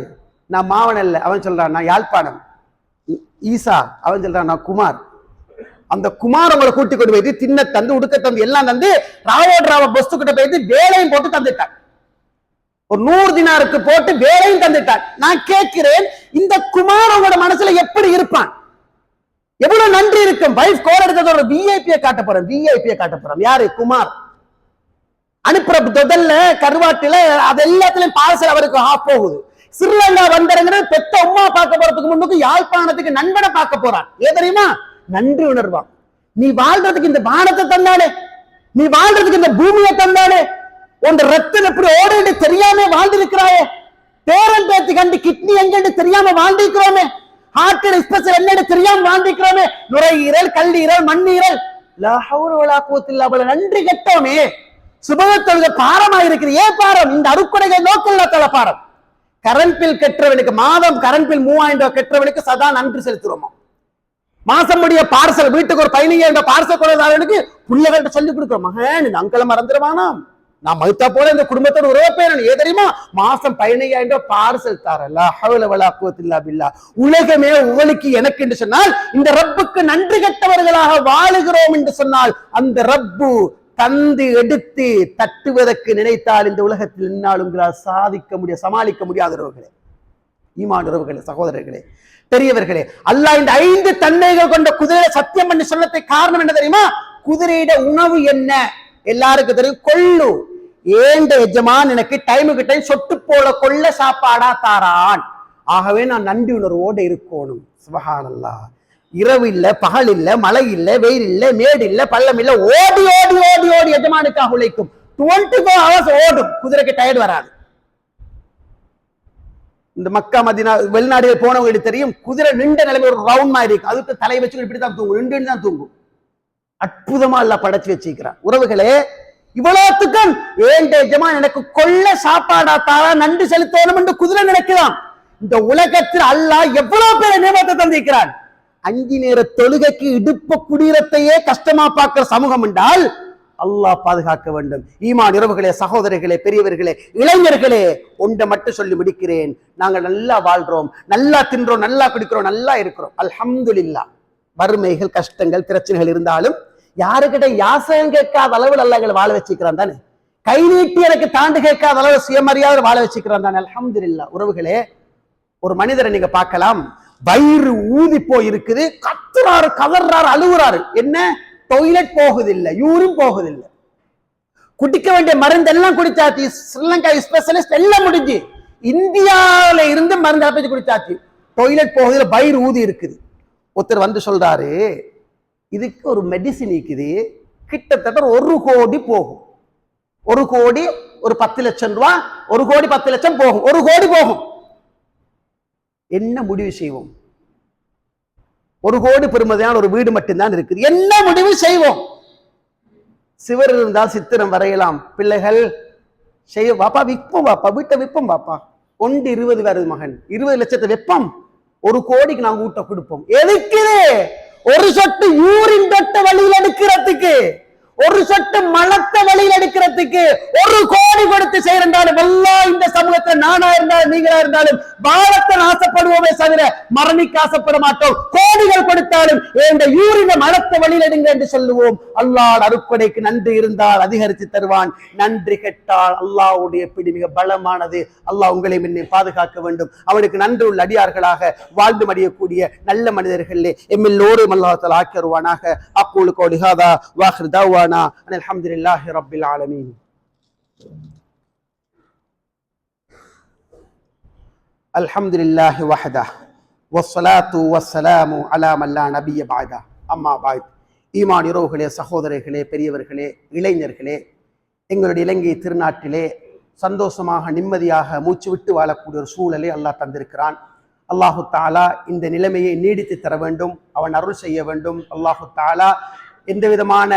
நான் மாவன் அல்ல. அவன் சொல்றான் நான் யாழ்ப்பாணம். ஈசா. அவன் சொல்றான் நான் குமார். அந்த குமார் அவங்களை கூட்டி கொண்டு போயிட்டு தின்ன தந்து உடுக்க தந்து எல்லாம் தந்து ராவ பஸ்து கிட்ட போயிட்டு வேலையும் போட்டு தந்துட்டான். ஒரு 100 தினாருக்கு போட்டு வேலையும் தந்துட்டான். நான் கேட்கிறேன், இந்த குமார் உங்களோட மனசுல எப்படி இருப்பான்? எவ்வளவு நன்றி இருக்கும்? வைஃப் கோல் எடுத்தது ஒரு விஐபியை காட்ட போறேன். யாரு? குமார். அனுப்புற தொதல்ல கருவாட்டுல அது எல்லாத்துலயும் பார்சல் அவருக்கு போகுது. ஸ்ரீலங்கா வந்தரங்கிறது பெத்த உமா பார்க்க போறதுக்கு முன்னுக்கு யாழ்ப்பாணத்துக்கு நண்பனை பார்க்க போறான். ஏன் தெரியுமா? நன்றி உணர்வான். நீ வாழ்றதுக்கு இந்த வானத்தை தந்தானே, நீ வாழ்றதுக்கு இந்த பூமியை தந்தானே, உன் ரத்தம் எப்படி ஓடு தெரியாம வாழ்ந்திருக்கிறாயே, பேரன் பேத்தி கண்டு கிட்னி எங்கன்னு தெரியாம வாழ்ந்திருக்கிறோமே, ஹார்ட் ஸ்பெஷல் என்னன்னு தெரியாம வாழ்ந்திருக்கிறோமே, நுரையீரல் கல்லீரல் மண்ணீரல் நன்றி கெட்டோமே. சுபகத்தொழுக பாரமா இருக்கிற ஏன் பாரம்? இந்த அருக்குறைகள் நோக்கல்ல தல பாரம். கரண்ட் பில் கெட்டவனுக்கு மாதம் கரண்ட் பில் 3000 ரூபாய் கெட்டவனுக்கு சதா நன்றி செலுத்துறோமா? மாசம் முடிய பார்சல் வீட்டுக்கு ஒரு 15,000 பார்சல் கொள்ளாதவனுக்கு பிள்ளைகள்கிட்ட சொல்லி கொடுக்குறோம், மகன் இந்த அங்கலை மறந்துடுவானாம், நான் மறுத்தா போல இந்த குடும்பத்தோட உறவு பேரன். ஏ தெரியுமா? மாசம் 15,000 ரூபாய் பார்சல் தாரல்லா ஹவ்ல வலா குவத்த இல்லா பில்லா. உலகமே உங்களுக்கு எனக்கு என்று சொன்னால் இந்த ரப்புக்கு நன்றி கெட்டவர்களாக வாழுகிறோம் என்று சொன்னால் அந்த ரப்பு தந்து எடுத்து தட்டுவதற்கு நினைத்தால் இந்த உலகத்தில் என்னால் உங்களால் சாதிக்க முடியாது, சமாளிக்க முடியாதவர்களே, ஈமான் உறவுகளே, சகோதரர்களே, பெரியவர்களே. அல்லாஹ் இந்த 5 தன்மைகள் கொண்ட குதிரை சத்தியம் பண்ணி சொல்லத்தை காரணம் என்ன தெரியுமா? குதிரையிட உணவு என்ன எல்லாருக்கும் தெரியும், கொள்ளு. ஏண்ட எஜமான் எனக்கு டைமுக்கு டைம் சொட்டு போல கொள்ள சாப்பாடா தாரான். ஆகவே நான் நன்றி உணர்வோடு இருக்கணும். சுப்ஹானல்லாஹ். இரவு இல்ல, பகல் இல்ல, மழை இல்ல, வெயில் இல்ல, மேடு இல்ல, பள்ளம் இல்ல, ஓடி ஓடி ஓடி ஓடி எஜமானுக்காக உழைக்கும். 24 hours ஓடும். குதிரைக்கு டயர்ட் வராது. இந்த மக்கா மதீனா வெளிநாடுகள் போனவங்களுக்கு தெரியும், குதிரை நின்ற நிலைமை ஒரு ரவுண்ட் மாதிரி இருக்கு, அதுக்கு தலை வச்சு இப்படித்தான் தூங்கும், நின்று தான் தூங்கும். அற்புதமா எல்லாம் படைச்சு வச்சிருக்கிறான். உறவுகளே, இவ்வளவுத்துக்கும் ஏன் எஜமான் எனக்கு கொள்ள சாப்பாடா தாரா நன்றி செலுத்தணும் என்று குதிரை நினைக்கலாம். இந்த உலகத்தில் அல்லாஹ் எவ்வளவு பேரை நியமத்தை தந்திருக்கிறான். 5 நேர தொழுகைக்கு இடுப்ப குடிரத்தையே கஷ்டமா பார்க்கிற சமூகம் என்றால் அல்லாஹ் பாதுகாக்க வேண்டும். ஈமான் உறவுகளே, சகோதரர்களே, பெரியவர்களே, இளைஞர்களே, ஒன்றை மட்டும் சொல்லி முடிக்கிறேன். நாங்கள் நல்லா வாழ்றோம், நல்லா தின்றோம், நல்லா குடிக்கிறோம், நல்லா இருக்கிறோம், அல்ஹம்துலில்லாஹ். வறுமைகள் கஷ்டங்கள் பிரச்சனைகள் இருந்தாலும் யாருக்கிட்ட யாசகம் கேட்காத அளவில் அல்லாஹ் எங்களை வாழ வச்சுக்கிறான் தானே, கை நீட்டி எனக்கு தாண்டு கேட்காத அளவு சுயமரியாதை வாழ வச்சுக்கிறான் தானே, அல்ஹம்துலில்லாஹ். உறவுகளே, ஒரு மனிதரை நீங்க பார்க்கலாம், வயிறு ஊதி போய் இருக்குது, கத்துறாரு, கதறாரு, அழுகுறாரு. என்ன? டாய்லெட் போகுதில்லை, யூரின் போகுதில்லை, குடிக்க வேண்டிய மருந்து எல்லாம் குடிச்சாச்சு, ஸ்ரீலங்கா ஸ்பெஷலிஸ்ட் எல்லாம் முடிஞ்சு, இந்தியாவில இருந்து மருந்து அழைச்சி குடிச்சாச்சு, டாய்லெட் போகுதில்லை, வயிறு ஊதி இருக்குது. ஒருத்தர் வந்து சொல்றாரு, இதுக்கு ஒரு மெடிசின் இருக்குது, கிட்டத்தட்ட 1 கோடி போகும், 1 கோடி ஒரு 10 லட்சம் ரூபாய், 1 கோடி 10 லட்சம் போகும், 1 கோடி போகும். என்ன முடிவு செய்வோம்? 1 கோடி பெறுமதியான ஒரு வீடு மட்டும்தான் இருக்குது, என்ன முடிவு செய்வோம்? சிவர் இருந்தால் சித்திரம் வரையலாம், பிள்ளைகள் செய்ய வாப்பா விற்போம், வாப்பா வீட்டை விற்போம், வாப்பா 1.20 வருது மகன், 20 லட்சத்தை வெப்பம், 1 கோடிக்கு நாங்க ஊட்ட கொடுப்போம். எதுக்கு? ஒரு சொட்டு யூரின் தொட்ட வழியில் எடுக்கிறதுக்கு, ஒரு சொட்டு மலத்தை வழியில் எடுக்கிறதுக்கு 1 கோடி கொடுத்து செய்யறாலும் எல்லாம் இந்த சமூகத்தில் நானா இருந்தாலும் நீங்களா இருந்தாலும் வாழத்தை ஆசைப்படுவோமே தவிர மரணிக்க ஆசைப்பட மாட்டோம். கோடிகள் கொடுத்தாலும் இந்த யூரின மலத்தை வழியில் எடுங்க என்று சொல்லுவோம். அல்லாஹ் அருட்கொடைக்கு நன்றி இருந்தால் அதிகரித்து தருவான், நன்றி கெட்டால் அல்லாஹ்வுடைய பிடி மிக பலமானது. அல்லாஹ் உங்களை முன்னே பாதுகாக்க வேண்டும். அவனுக்கு நன்றி உள்ள அடியார்களாக வாழ்ந்து மடியக்கூடிய நல்ல மனிதர்களே எம்மெல்லோரும் அல்லாஹ் தஆலா ஆக்கிருவானாக. அக்கூலு கௌலி ஹாதா வாஹிர் தஅவானா அல்ஹம்துலில்லாஹி ரப்பில் ஆலமீன். அல்ஹம்துலில்லாஹி வஹ்தஹு வஸ்ஸலாத்து வஸ்ஸலாமு அலா மன் லா நபிய்ய பஅதஹு. அம்மா பஅத். ஈமான் உறவுகளே, சகோதரர்களே, பெரியவர்களே, இளைஞர்களே, எங்களுடைய இலங்கை திருநாட்டிலே சந்தோஷமாக நிம்மதியாக மூச்சு விட்டு வாழக்கூடிய ஒரு சூழலை அல்லாஹ் தந்திருக்கிறான். அல்லாஹு தஆலா இந்த நிலைமையை நீடித்து தர வேண்டும், அவன் அருள் செய்ய வேண்டும். அல்லாஹு தஆலா எந்த விதமான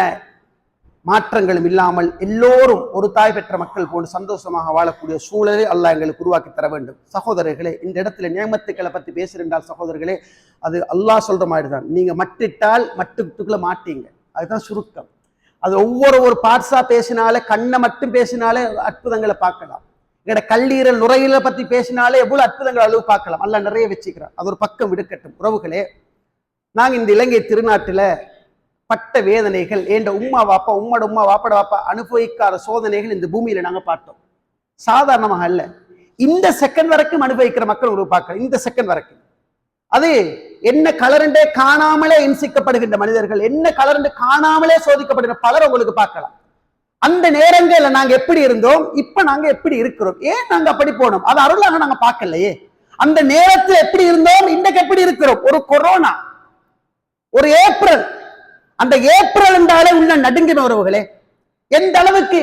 மாற்றங்களும் இல்லாமல் எல்லோரும் ஒரு தாய் பெற்ற மக்கள் போன்று சந்தோஷமாக வாழக்கூடிய சூழலை அல்லாஹ் எங்களுக்கு உருவாக்கி தர வேண்டும். சகோதரர்களே, இந்த இடத்துல நியமத்துக்களை பற்றி பேசுகின்றால் சகோதரர்களே, அது அல்லாஹ் சொல்ற மாதிரி தான். நீங்க மட்டிட்டால் மட்டுக்குள்ள மாட்டீங்க, அதுதான் சுருக்கம். அது ஒவ்வொரு பார்ட்ஸா பேசினாலே, கண்ணை மட்டும் பேசினாலே அற்புதங்களை பார்க்கலாம். எங்களோட கல்லீரல் நுரையீரலை பத்தி பேசினாலே எவ்வளவு அற்புதங்கள் அளவு பார்க்கலாம். அல்லாஹ் நிறைய வச்சுக்கிறான். அது ஒரு பக்கம் விடுக்கட்டும். உறவுகளே, நாங்க இந்த இலங்கை திருநாட்டுல பட்ட வேதனைகள், ஏண்ட உம்மா வாப்பா உம்மோட உம்மா வாப்பட வாப்பா அனுபவிக்காத சோதனைகள் இந்த பூமியில நாங்க பார்த்தோம். சாதாரணமாக அல்ல, இந்த செகண்ட் வரைக்கும் அனுபவிக்கிற மக்கள் ஒரு பார்க்க, இந்த செகண்ட் வரைக்கும் அது என்ன கலரண்டே காணாமலே இன்சிக்கப்படுகின்ற மனிதர்கள், என்ன கலரண்டு காணாமலே சோதிக்கப்படுகிற பலர் உங்களுக்கு பார்க்கலாம். அந்த நேரங்கள்ல நாங்க எப்படி இருந்தோம், இப்ப நாங்க எப்படி இருக்கிறோம், ஏன் நாங்க அப்படி போனோம், அது அருளாக நாங்க பார்க்கலையே. அந்த நேரத்துல எப்படி இருந்தோம், இன்றைக்கு எப்படி இருக்கிறோம். ஒரு கொரோனா, ஒரு ஏப்ரல், அந்த ஏப்ரல் என்றாலே உள்ள நடுங்கின உறவுகளே. எந்த அளவுக்கு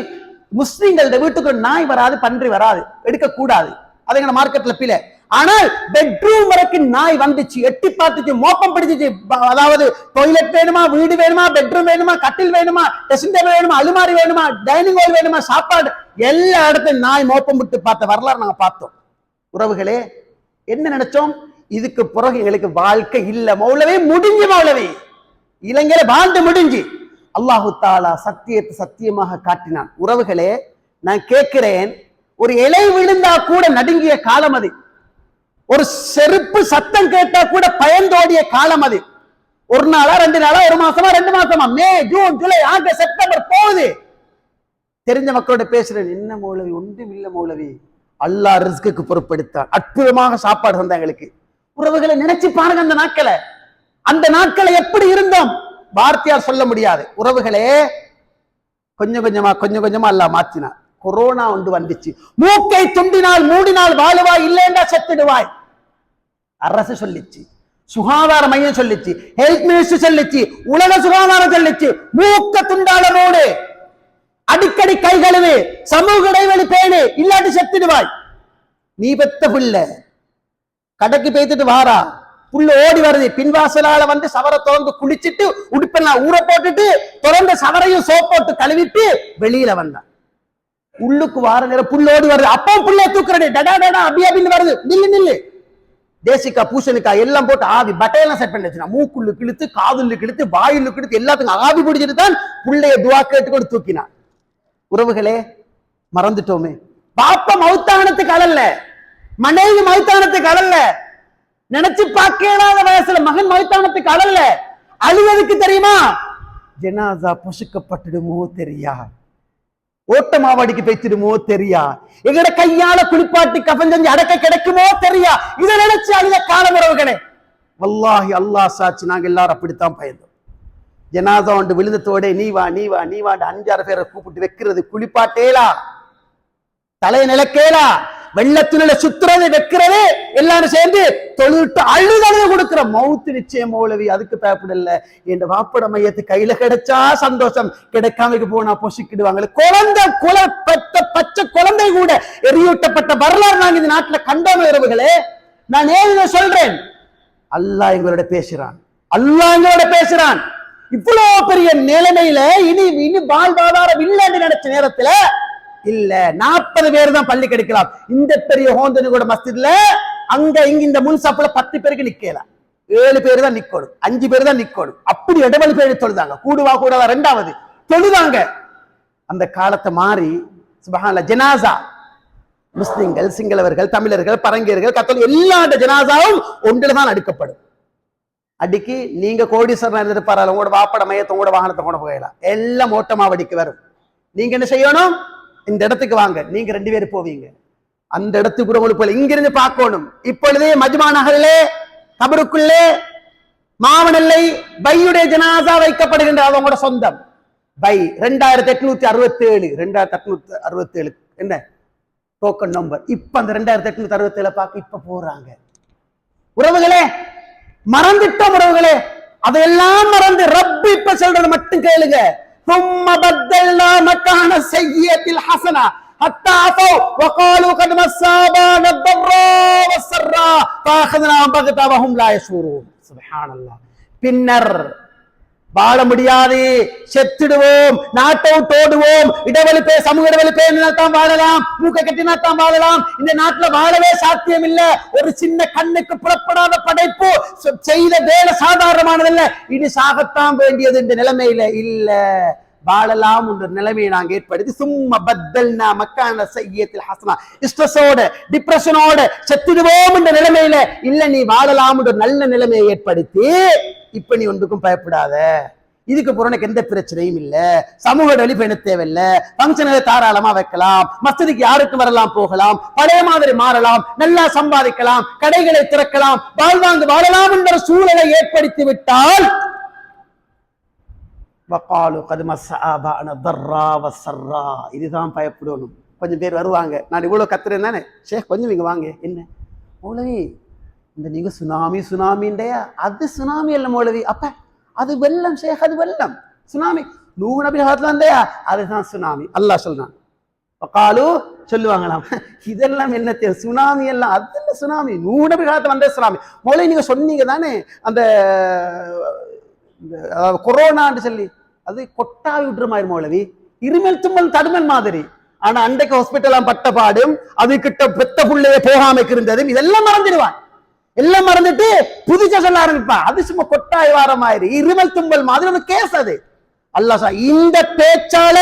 முஸ்லிம்கள வீட்டுக்கு நாய் வராது, பன்றி வராது, எடுக்கக்கூடாது, அது எங்க மார்க்கெட்ல பிள்ளை. ஆனால் பெட்ரூம் வரைக்கும் நாய் வந்துச்சு, எட்டி பார்த்துச்சு, மோப்பம் பிடிச்சிச்சு. அதாவது டாய்லெட் வேணுமா, வீடு வேணுமா, பெட்ரூம் வேணுமா, கட்டில் வேணுமா, ட்ரெஸ்ஸிங் டேபிள் வேணுமா, அலுமாரி வேணுமா, டைனிங் ஹால் வேணுமா, சாப்பாடு, எல்லா இடத்தையும் நாய் மோப்பம் விட்டு பார்த்த வரலாறு நாங்க பார்த்தோம். உறவுகளே, என்ன நினைச்சோம், இதுக்கு பிறகு எங்களுக்கு வாழ்க்கை இல்ல மௌலவி, முடிஞ்சு மௌலவி, இளைஞரை வாழ்ந்து முடிஞ்சு. அல்லாஹு தாலா சத்தியத்தை சத்தியமாக காட்டினான். உறவுகளே, நான் கேட்கிறேன், ஒரு இலை விழுந்தா கூட நடுங்கிய காலம் அது, ஒரு செருப்பு சத்தம் கேட்டா கூட பயந்தோடிய காலம் அது. ஒரு நாளா, 2 நாளா, 1 மாசமா, 2 மாசமா, மே, ஜூன், ஜூலை, ஆகஸ்ட், செப்டம்பர் போகுது. தெரிஞ்ச மக்களோட பேசுறேன், என்ன மௌலவி, ஒன்றும் இல்ல மௌலவி, அல்லாஹ் ரிஸ்க்கு பொறுப்பெடுத்தான், அற்புதமாக சாப்பாடு தந்த எங்களுக்கு. உறவுகளை நினைச்சு பாருங்க, அந்த நாட்களை எப்படி இருந்தோம், வார்த்தையால் சொல்ல முடியாது. உறவுகளே, கொஞ்சம் கொஞ்சமா அல்லாஹ் மாத்தினார். கொரோனா ஒன்று வந்துச்சு, மூக்கை துண்டினால் மூடினால் வாழுவாய், இல்லைன்னா செத்துடுவாய். அரசு சொல்லிச்சு, சுகாதார மையம் சொல்லிச்சு, ஹெல்த் மினிஸ்டர் சொல்லிச்சு, உலக சுகாதாரம் சொல்லிச்சு, மூக்க துண்டாளரோடு அடிக்கடி கை கழுவு, சமூக இடைவெளி பேணு, இல்லாட்டி செத்துடுவாய். நீ பெத்த பிள்ளை கடைக்கு பேத்துட்டு வாரா, புள்ள ஓடி வருது, பின்வாசலால வந்து சவரை திறந்து குளிச்சுட்டு உடுப்பெல்லாம் ஊற போட்டுட்டு திறந்த சவரையும் சோப் போட்டு கழுவிட்டு வெளியில வந்தான். உள்ளுக்கு வார நேரம் புள்ள ஓடி வருது, அப்போ புள்ள தூக்குறது, டடா டடா அபி அபின்னு வருது, நில்லு தேசிக்கா பூசணிக்கா எல்லாம் போட்டு ஆவி பட்டையெல்லாம் செட் பண்ணி வச்சுனா, மூக்குள்ளு கிழித்து, காதுள்ளு கிழித்து, வாயுள்ளு கிழித்து, எல்லாத்துக்கும் ஆவி பிடிச்சிட்டு தான் புள்ளைய துவா கேட்டுக்கொண்டு தூக்கினான். உறவுகளே, மறந்துட்டோமே, பாப்பா மௌத்தானத்துக்கு அழல்ல, மனைவி மௌத்தானத்துக்கு அழல்ல, நினைச்சு பார்க்காத வயசுல மகன் மௌத்தானத்துக்கு அழல்ல. அழுவதுக்கு தெரியுமா, ஜனாசா பொசுக்கப்பட்டுடுமோ தெரியா, ஓட்டமாவடிக்கு பேச்சிடுமோ தெரியா, எங்கட கையால குளிப்பாட்டி கஃன் செஞ்சு அடக்க கிடைக்குமோ தெரியா. இதை நினைச்சு அழுத காலம் உறவுகளே. வல்லாஹி அல்லாஹ் சாட்சி, நாங்க எல்லாரும் அப்படித்தான் பயந்தோம். ஜனாசா ஒன்று விழுந்தத்தோட நீ வா 5-6 பேரை கூப்பிட்டு வைக்கிறது, குளிப்பாட்டேலா, தலையை நிலக்கேலா, வெள்ளத்தினுள்ள சுத்துறது, வைக்கிறது, எல்லாரும் சேர்ந்து தொழுட்டு அழுதழுது கொடுக்கிற மௌத்து நிச்சயம் மௌலவி, அதுக்கு பயப்படல. என் வாப்பட மையத்து கையில கிடைச்சா சந்தோஷம், கிடைக்காம போனா பொசிக்கிடுவாங்க. குழந்தை பச்சை குழந்தை கூட எரியூட்டப்பட்ட வரலாறு நாங்க இந்த நாட்டுல கண்டோம். உறவுகளே, நான் ஏன் சொல்றேன், அல்லாஹ் எங்களோட பேசுறான். இவ்வளவு பெரிய நிலைமையில இனி வாழ்வாதாரம் இல்லைன்னு நினைச்ச நேரத்துல இல்ல, 40 பேர் தான் பள்ளி கிடைக்கலாம். இந்த பெரிய ஹோந்தனு கூட மஸ்ஜித்ல அங்க இங்க இந்த முன்சாப்புல 10 பேருக்கு நிக்கலாம், 7 பேர் தான் நிக்கணும், 5 பேர் தான் நிக்கணும். அப்படி இடவெளி பேர் தொழுதாங்க, கூடுவா 2வது தொழுதாங்க. அந்த காலத்தை மாறி சுப்ஹானல்லாஹ், ஜனாசா முஸ்லிம்கள், சிங்களவர்கள், தமிழர்கள், பரங்கியர்கள், கத்தோலிக்க எல்லா ஜனாசாவும் ஒன்றில் தான் அடுக்கப்படும். அடிக்கு நீங்க கோடீஸ்வரன் இருந்திருப்பாரு, உங்களோட வாப்பட மையத்தை, உங்களோட வாகனத்தை கொண்டு போகலாம், எல்லாம் ஓட்டமாவடிக்கு வரும். நீங்க என்ன செய்யணும், இந்த இடத்துக்கு வாங்க, நீங்க 2 பேர் போவீங்க, அந்த இடத்துக்கு கூட உங்களுக்கு இங்கிருந்து பார்க்கணும். இப்பொழுதே மஜ்மா நகரிலே கபருக்குள்ளே மாவனல்லை பையுடைய ஜனாசா வைக்கப்படுகின்ற, அவங்களோட சொந்தம் பை 2867 என்ன டோக்கன் நம்பர். இப்ப அந்த 2867 பார்க்க இப்ப போறாங்க. உறவுகளே, மறந்துட்டோம் உறவுகளே, அதையெல்லாம் மறந்து ரப்பு இப்ப சொல்றது மட்டும் கேளுங்க. ثم بدلنا مكان السيئة الحسنة حتى عفوا وقالوا قد مس آبانا الضراء والسراء فأخذناهم بغتة وهم لا يشعرون. سبحان الله. பின்னர் வாழ முடியாது, செத்துடுவோம், நாட்டை விட்டு ஓடுவோம், சமூக இடைவெளி பேணினால்தான் வாழலாம், மூக்க கட்டினால்தான் வாழலாம். இந்த நாட்டுல வாழவே சாத்தியம் இல்ல. ஒரு சின்ன கண்ணுக்கு புறப்படாத படைப்பு செய்த வேலை சாதாரணமானதல்ல, இனி சாகத்தான் வேண்டியது இந்த நிலைமையில இல்ல, வாழலாம் என்ற நிலைமையை நாங்க ஏற்படுத்தி சும்மா பத்தல்னா மக்கான சையத்தில் ஹசனா, ஸ்ட்ரெஸோட டிப்ரெஷனோட செத்துடுவோம் என்ற நிலைமையில இல்ல, நீ வாழலாம் என்ற நல்ல நிலைமையை ஏற்படுத்தி இப்ப நீ ஒன்றுக்கும் பயப்படாத, இதுக்கு புறனுக்கு எந்த பிரச்சனையும் இல்ல, சமூக இடைவெளி பேண தேவையில்லை, பங்கனை தாராளமா வைக்கலாம், மஸ்ஜிதுக்கு யாருக்கும் வரலாம் போகலாம், பழைய மாதிரி மாறலாம், நல்லா சம்பாதிக்கலாம், கடைகளை திறக்கலாம், வாழ்வாங்கு வாழலாம் என்ற சூழலை ஏற்படுத்தி விட்டால் வகாலு கத் மஸ்ஸ ஆபாஅனா தர்ரா வஸ்ஸர்ரா. இதுதான் பயப்படணும். கொஞ்சம் பேர் வருவாங்க, நான் இவ்வளவு கத்துறேன் தானே ஷேக், கொஞ்சம் இங்க வாங்க. என்ன மௌலவி, இந்த நீங்க சுனாமி சுனாமின்றையா? அது சுனாமி அல்ல மௌலவி. அப்ப அது வெள்ளம் ஷேக், அது வெள்ளம். சுனாமி நூஹ் நபி காலத்துல இருந்தையா, அதுதான் சுனாமி. அல்லாஹ் சொல்றான். வகாலு சொல்லுவாங்களாம், இதெல்லாம் என்ன சுனாமி எல்லாம்? அது சுனாமி நூஹ் நபி காலத்துல வந்த சுனாமி. மௌலவி நீங்க சொன்னீங்க தானே அந்த கொரோனான்னு சொல்லி, அது கொட்டாவி விட்டுற மாதிரி மௌலவி, இருமல் தும்மல் தடுமல் மாதிரி. ஆனா அன்றைக்கு ஹாஸ்பிட்டலாம் பட்ட பாடும், அது கிட்ட பெத்த புள்ளைய போகாம இருந்ததும் இதெல்லாம் மறந்துடுவான். எல்லாம் மறந்துட்டு புதுசா சொல்ல ஆரம்பிப்பான். அது சும்மா கொட்டாய் வார மாதிரி, இருமல் தும்பல் மாதிரி ஒரு கேஸ் அது. அல்லாஹ் இந்த பேச்சால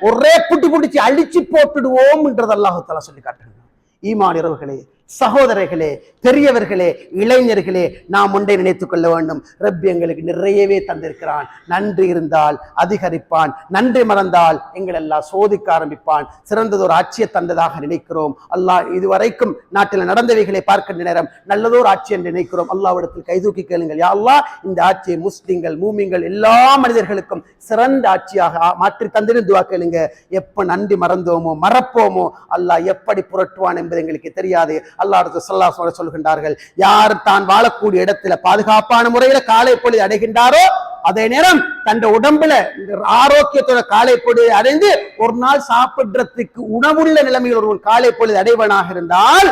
ஒரே புட்டி புடிச்சு அழிச்சு போட்டுடுவோம் என்றது அல்லாஹ் தஆலா சொல்லி காட்டுறாங்க. ஈமானியர்களே, சகோதரர்களே, பெரியவர்களே, இளைஞர்களே, நாம் ஒன்றை நினைத்துக் கொள்ள வேண்டும். ரப்பி எங்களுக்கு நிறையவே தந்திருக்கிறான். நன்றி இருந்தால் அதிகரிப்பான், நன்றி மறந்தால் எங்கள் எல்லாம் சோதிக்க ஆரம்பிப்பான். சிறந்ததொரு ஆட்சியை தந்ததாக நினைக்கிறோம். அல்லாஹ் இதுவரைக்கும் நாட்டில் நடந்தவைகளை பார்க்கின்ற நேரம் நல்லதோர் ஆட்சி என்று நினைக்கிறோம். அல்லாஹ்விடத்தில் கைதூக்கி கேளுங்கள், யா அல்லாஹ் இந்த ஆட்சியை முஸ்லிம்கள் மூமின்கள் எல்லா மனிதர்களுக்கும் சிறந்த ஆட்சியாக மாற்றி தந்திருந்து துஆ கேளுங்க. எப்ப நன்றி மறந்தோமோ மறப்போமோ அல்லாஹ் எப்படி புரட்டுவான் என்பது எங்களுக்கு தெரியாது. அல்லாஹ் ஸல்லல்லாஹு அலைஹி வஸல்லம் சொல்கின்றார்கள், யார் தான் வாழக்கூடிய இடத்துல பாதுகாப்பான முறையில காலை பொழுது அடைகின்றாரோ, அதே நேரம் தன் உடம்புல ஆரோக்கியத்தோட காலை பொழுது அடைந்து ஒரு நாள் சாப்பிடுறதுக்கு உணவுள்ள நிலைமையில் ஒருவன் காலை பொழுது அடைவனாக இருந்தால்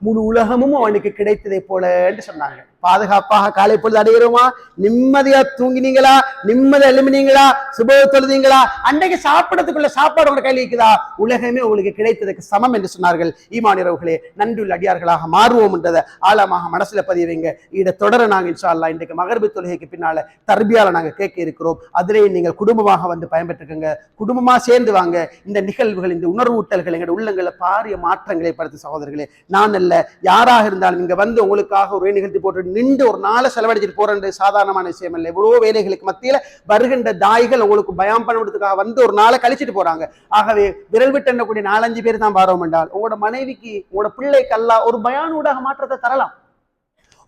முழு உலகமும் அவனுக்கு கிடைத்ததை போல என்று சொன்னாங்க. பாதுகாப்பாக காலை பொழுது அடைகிறோமா? நிம்மதியா தூங்கினீங்களா? நிம்மதி எழுமினீங்களா? சுப தொழுதீங்களா? அன்றைக்கு சாப்பிடறதுக்குள்ள சாப்பாடு உங்க கையில் இருக்குதா? உலகமே உங்களுக்கு கிடைத்ததுக்கு சமம் என்று சொன்னார்கள். ஈமானியர்களே, நன்றியுள்ள அடியார்களாக மாறுவோம் என்றதை ஆழமாக மனசுல பதிவீங்க. இதை தொடர நாங்க இன்ஷா அல்லாஹ் இன்றைக்கு மகரிபு தொழுகைக்கு பின்னால தர்பியால நாங்க கேட்க இருக்கிறோம். அதிலே நீங்கள் குடும்பமாக வந்து பயன்பெற்றுக்கங்க, குடும்பமா சேர்ந்து வாங்க. இந்த நிகழ்வுகள், இந்த உணர்வூட்டல்கள் எங்களுடைய உள்ளங்களை பாரிய மாற்றங்களை படுத்து சகோதரர்களே, நான் அல்ல யாராக இருந்தாலும் இங்க வந்து உங்களுக்காக ஒரு நிகழ்த்தி போட்டு நின்று ஒரு நாளை செலவழிச்சிட்டு போறது சாதாரணமான விஷயம் இல்லை. எவ்வளவோ வேலைகளுக்கு மத்தியில வருகின்ற தாய்கள் உங்களுக்கு பயம் பண்ணுறதுக்காக வந்து ஒரு நாளை கழிச்சிட்டு போறாங்க. ஆகவே விரல் விட்டு எண்ணக்கூடிய 4-5 பேர் தான் பாரோம் என்றால் உங்களோட மனைவிக்கு, உங்களோட பிள்ளைக்கு அல்லாஹ் ஒரு பயானூடாக மாற்றத்தை தரலாம்.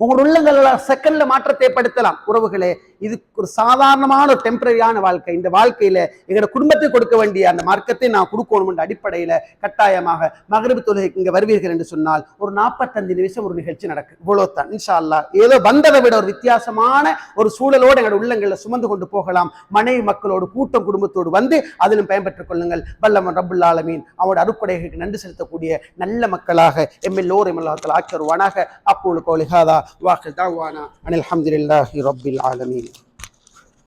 உங்களோட உள்ளங்கள் செகண்ட்ல மாற்றத்தை ஏற்படுத்தலாம். உறவுகளே, இது ஒரு சாதாரணமான ஒரு டெம்பரரியான வாழ்க்கை. இந்த வாழ்க்கையில எங்களோட குடும்பத்துக்கு கொடுக்க வேண்டிய அந்த மார்க்கத்தை நான் கொடுக்கணும் என்ற அடிப்படையில கட்டாயமாக மகரிபு தொழுகைக்கு இங்க வருவீர்கள் என்று சொன்னால் ஒரு 45 நிமிஷம் ஒரு நிகழ்ச்சி நடக்கும். இவ்வளவுதான். இன்ஷா அல்லாஹ் ஏதோ வந்ததை விட ஒரு வித்தியாசமான ஒரு சூழலோடு எங்களோட உள்ளங்களை சுமந்து கொண்டு போகலாம். மனைவி மக்களோடு கூட்டம் குடும்பத்தோடு வந்து அதிலும் பயன்பெற்றுக் கொள்ளுங்கள். வல்லவன் ரப்புல் ஆலமீன் அவனோட அருட்கொடைகளுக்கு நன்றி செலுத்தக்கூடிய நல்ல மக்களாக எம்எல்லோரும் அல்லாஹ் ஆக்கியருவானாக. அப்போது கௌலி ஹாதா வாஹிர் தஅவானா அனில் ஹம்துலில்லாஹி ரப்பில் ஆலமீன்.